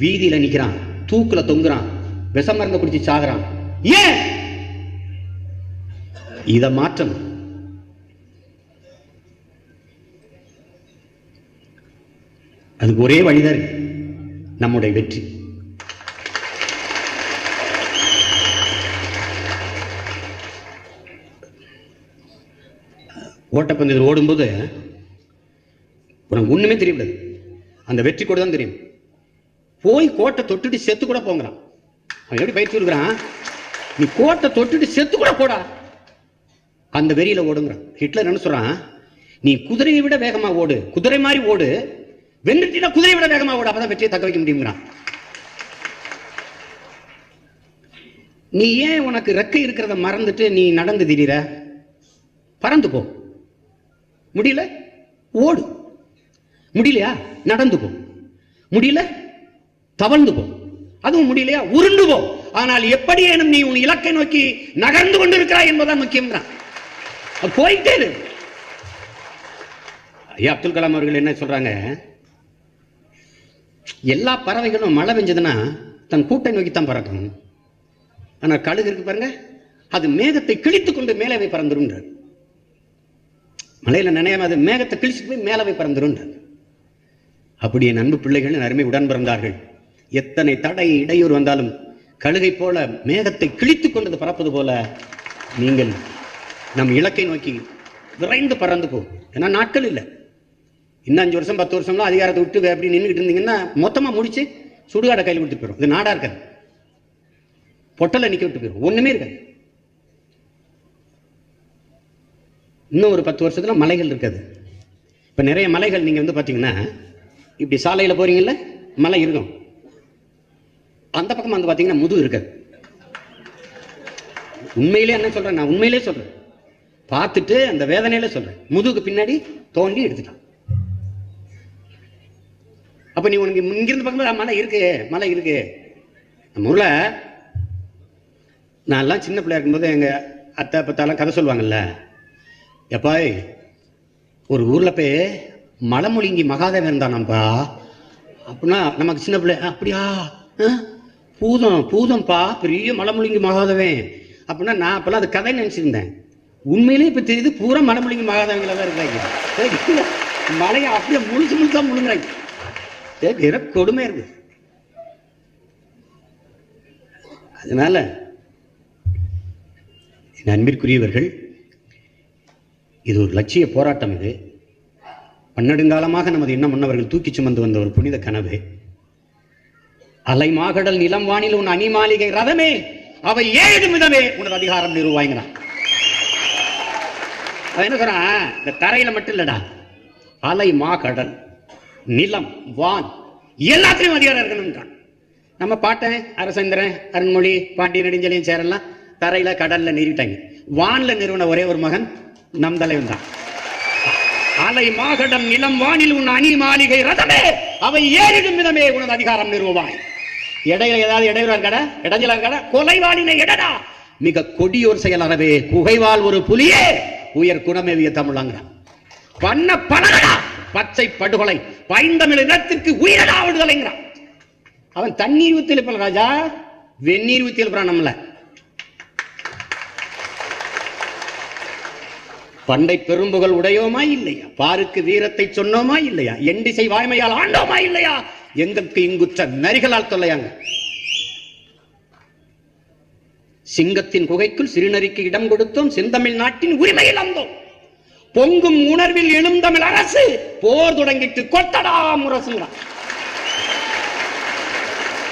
வீதியில நிக்கிறான், தூக்குல தொங்குறான், விஷம் மருந்து குடிச்சு சாகுறான். ஏன் இத மாற்றம்? அதுக்கு ஒரே வழிதான் இருக்கு, நம்முடைய வெற்றி. ஓட்டப்பந்தயத்தில் ஓடும்போது உனக்கு ஒண்ணுமே தெரியக்கூடாது, அந்த வெற்றி கூட தான் தெரியும். போய் கோட்டை தொட்டுட்டு செத்து கூட போங்கிறான். அவன் எப்படி பயிற்சி இருக்கிறான், நீ கோட்டை தொட்டுட்டு செத்து கூட போடா, அந்த வெறியில ஓடுங்கிறான். ஹிட்லர் என்ன சொல்றான், நீ குதிரையை விட வேகமா ஓடு, குதிரை மாதிரி ஓடு, வென்றுட்டா குதிரையை விட வேகமா ஓடு, அப்பதான் வெற்றியை தக்க வைக்க முடியுங்கிறான். நீ ஏன் உனக்கு ரெக்கை இருக்கிறத மறந்துட்டு நீ நடந்து திடீர? பறந்து போ. முடியல ஓடு, முடியலையா நடந்து போ, முடியல தவழ்ந்து போ, அதுவும் முடியலையா உருண்டு போ. ஆனால் எப்படியேனும் நீ உன் இலக்கை நோக்கி நகர்ந்து கொண்டிருக்கிறாய் என்பதுதான் முக்கியம். போயிட்டே இரு. ஐயா அப்துல் கலாம் அவர்கள் என்ன சொல்றாங்க, எல்லா பறவைகளும் மழை பெஞ்சதுன்னா தன் கூட்டை நோக்கித்தான் பறக்கணும். ஆனா கழுகு இருக்கு பாருங்க, அது மேகத்தை கிழித்துக் கொண்டு மேலவை பறந்துரும். மலையில நினையாம அது மேகத்தை கிழிச்சு போய் மேலவை பறந்துரும். அப்படி என் அன்பு பிள்ளைகள், அருமை உடன் பிறந்தார்கள், எத்தனை தடை இடையூறு வந்தாலும் கழுகை போல மேகத்தை கிழித்துக் கொண்டது பறப்பது போல நீங்கள் நம் இலக்கை நோக்கி விரைந்து பறந்து போ. ஏன்னா நாட்கள் இல்லை, இன்னும் 5 வருஷம் 10 வருஷம்லாம் அதிகாரத்தை விட்டு அப்படி நின்றுட்டு இருந்தீங்கன்னா மொத்தமா முடிச்சு சுடுகாடை கையில் விட்டு போயிடும். இது நாடா இருக்காது, பொட்டலை நிக்க விட்டு போயிடும், ஒண்ணுமே இருக்காது. இன்னும் ஒரு 10 வருஷத்துல மலைகள் இருக்காது. இப்ப நிறைய மலைகள் நீங்க வந்து பாத்தீங்கன்னா, இப்படி சாலையில போறீங்கல்ல, மலை இருக்கும், அந்த பக்கம் வந்து பாத்தீங்கன்னா முதுகு இருக்காது. உண்மையிலே என்ன சொல்றேன், நான் உண்மையிலே சொல்றேன், பார்த்துட்டு அந்த வேதனையில சொல்றேன். முதுகு பின்னாடி தோண்டி எடுத்துட்டான். அப்ப நீ உனக்கு இங்கிருந்து பக்கம் மலை இருக்கு, மலை இருக்கு. நம்ம ஊர்ல நான் எல்லாம் சின்ன பிள்ளையா இருக்கும்போது எங்க அத்தை பத்தாலாம் கதை சொல்லுவாங்கல்ல, எப்பாய் ஒரு ஊர்ல போய் மலைமுழுங்கி மகாதேவன் இருந்தானாம்பா அப்படின்னா நமக்கு சின்ன பிள்ளை, அப்படியா பூதம் பூதம்பா பெரிய மலைமுழுங்கி மகாதேவன் அப்படின்னா நான் அப்பெல்லாம் அது கதை நினைச்சிருந்தேன். உண்மையிலேயே இப்ப தெரியுது பூரா மலைமுழுங்கி மகாதேவங்கள தான் இருக்காங்க. மலையை அப்படியே முழுசு முழுசா முழுங்குறாங்க. கொடுமை இருக்கு. அதனால என் அன்பிற்குரியவர்கள், இது ஒரு லட்சிய போராட்டம். இது பன்னெடுங்காலமாக நமது இன்ன முன்னவர்கள் தூக்கி சுமந்து வந்த ஒரு புனித கனவு. அலை மாகடல் நிலம் வானில் உன் அணி மாளிகை ரதமே, அவை 7 மிதமே உனது அதிகாரம் நிறுவாய்கிறான். என்ன சொல்றான், இந்த தரையில மட்டும் இல்லடா, அலை மாகடல் நிலம் வான் எல்லாத்திலையும் அதிகாரம் இருக்கணும். நம்ம பாட்டன் அரசேந்திரன் அருண்மொழி பாண்டிய நெடுஞ்செழியன் சேரெல்லாம் தரையில கடல்ல நிறுவிட்டாங்க. வான்ல நிறுவன ஒரே ஒரு மகன் நம் தலைவன் தான். அலை மாகடம் நிலம் வானில் உன் அணி மாளிகை ரதமே, அவை 7 மிதமே உனது அதிகாரம் நிறுவாய். இடையில ஏதாவது இடையூறா இருக்கடா, இடைஞ்சலா இருக்கடா, கொலைவாளினை எடடா, மிக கொடியோர் செயல் அறவே குகைவால் ஒரு புலியே உயர் குணமேவிய தமிழாங்கிறான். பண்ண பணகடா பச்சை படுகொலை பைந்தமிழ் இனத்திற்கு உயிரடா விடுதலைங்கிறான். அவன் தண்ணீர் ஊத்தி எழுப்பல ராஜா, வெந்நீர் ஊத்தி எழுப்புறான் நம்மள. பண்டை பெரும்புகள் உடையோமா இல்லையா, பாருக்கு வீரத்தை சொன்னோமா இல்லையா, எண்டிசை வாய்மையால் ஆண்டோமா இல்லையா, எங்களுக்கு இங்குற்ற நரிகளால் தொல்லையாங்க. சிங்கத்தின் குகைக்குள் சிறுநரிக்கு இடம் கொடுத்தோம், செந்தமிழ் நாட்டின் உரிமை இழந்தோம். பொங்கும் உணர்வில் எழுந்தமிழ் அரசு போர் தொடங்கிட்டு கொத்தடா முரசுங்கிறான்.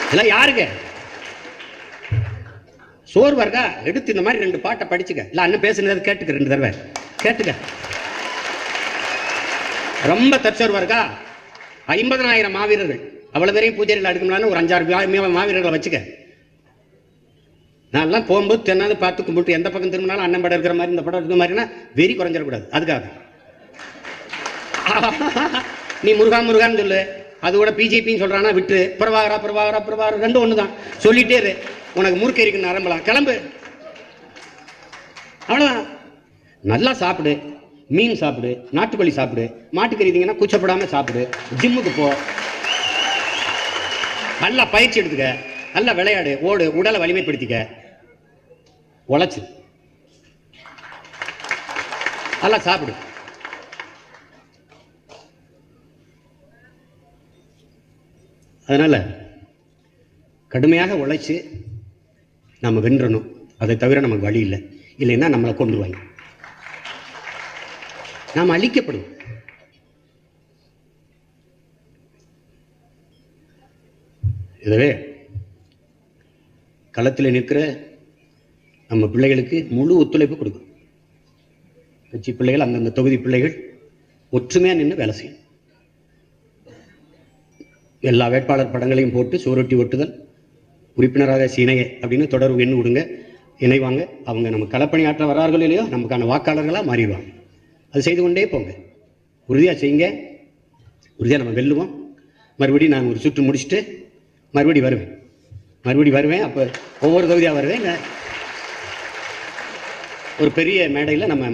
இதெல்லாம் யாருங்க? சோர்வர்கா எடுத்து இந்த மாதிரி 2 பாட்டை படிச்சுக்க. இல்ல அண்ணன் பேசுனது கேட்டுக்க, 2 தடவை கேட்டுக்க. ரொம்ப தற்சோர்வர்கா 50,000 மாவீரர்கள், அவ்வளவு பேரையும் பூஜையில் அடுக்கணும்னு ஒரு 5-6 மாவீரர்களை வச்சுக்க. நான் போகும்போது தென்னாவது பார்த்து கும்பிட்டு எந்த பக்கம் திரும்பினாலும் அண்ணன் படம் இருக்கிற மாதிரி இந்த படம் இருக்கிற மாதிரினா வெறி குறைஞ்சிடக்கூடாது. அதுக்காக நீ முருகா முருகான்னு சொல்லு, அது கூட பிஜேபின்னு சொல்றானா விட்டு பிரபாகரா பிரபாகரா பிரபாகரா 2 ஒண்ணுதான் சொல்லிட்டே இரு. உனக்கு முறுக்கு இருக்குன்னு ஆரம்பலாம், கிளம்பு, அவ்வளவுதான். நல்லா சாப்பிடு, மீன் சாப்பிடு, நாட்டுக்கோழி சாப்பிடு, மாட்டுக்கறி இருந்தீங்கன்னா கூச்சப்படாம சாப்பிடு, ஜிம்முக்கு போ, நல்லா பயிற்சி எடுத்துக்க, நல்லா விளையாடு, ஓடு, உடலை வலிமைப்படுத்திக்க, உழைச்சு நல்லா சாப்பிடு. அதனால கடுமையாக உழைச்சு நம்ம வென்றணும். அதை தவிர நமக்கு வழி இல்லை. இல்லைன்னா நம்மளை கொண்டுருவாங்க, நாம் அழிக்கப்படும். இதுவே களத்தில் நிற்கிற நம்ம பிள்ளைகளுக்கு முழு ஒத்துழைப்பு கொடுக்கும். கட்சி பிள்ளைகள், அந்தந்த தொகுதி பிள்ளைகள் ஒற்றுமையா நின்று வேலை செய்யும். எல்லா வேட்பாளர் படங்களையும் போட்டு சுவரொட்டி ஒட்டுதல், உறுப்பினராக சீனைய அப்படின்னு தொடர்பு எண்ணு விடுங்க, இணைவாங்க. அவங்க நம்ம களப்பணியாற்ற வரார்கள் இல்லையோ நமக்கான வாக்காளர்களாக மாறிடுவாங்க. அது செய்து கொண்டே போங்க, உறுதியாக செய்யுங்க, உறுதியாக நம்ம வெல்லுவோம். மறுபடியும் நான் ஒரு சுற்று முடிச்சுட்டு மறுபடி வருவேன். அப்போ ஒவ்வொரு தொகுதியாக வருவேன். ஒரு பெரிய மேடையில் நம்ம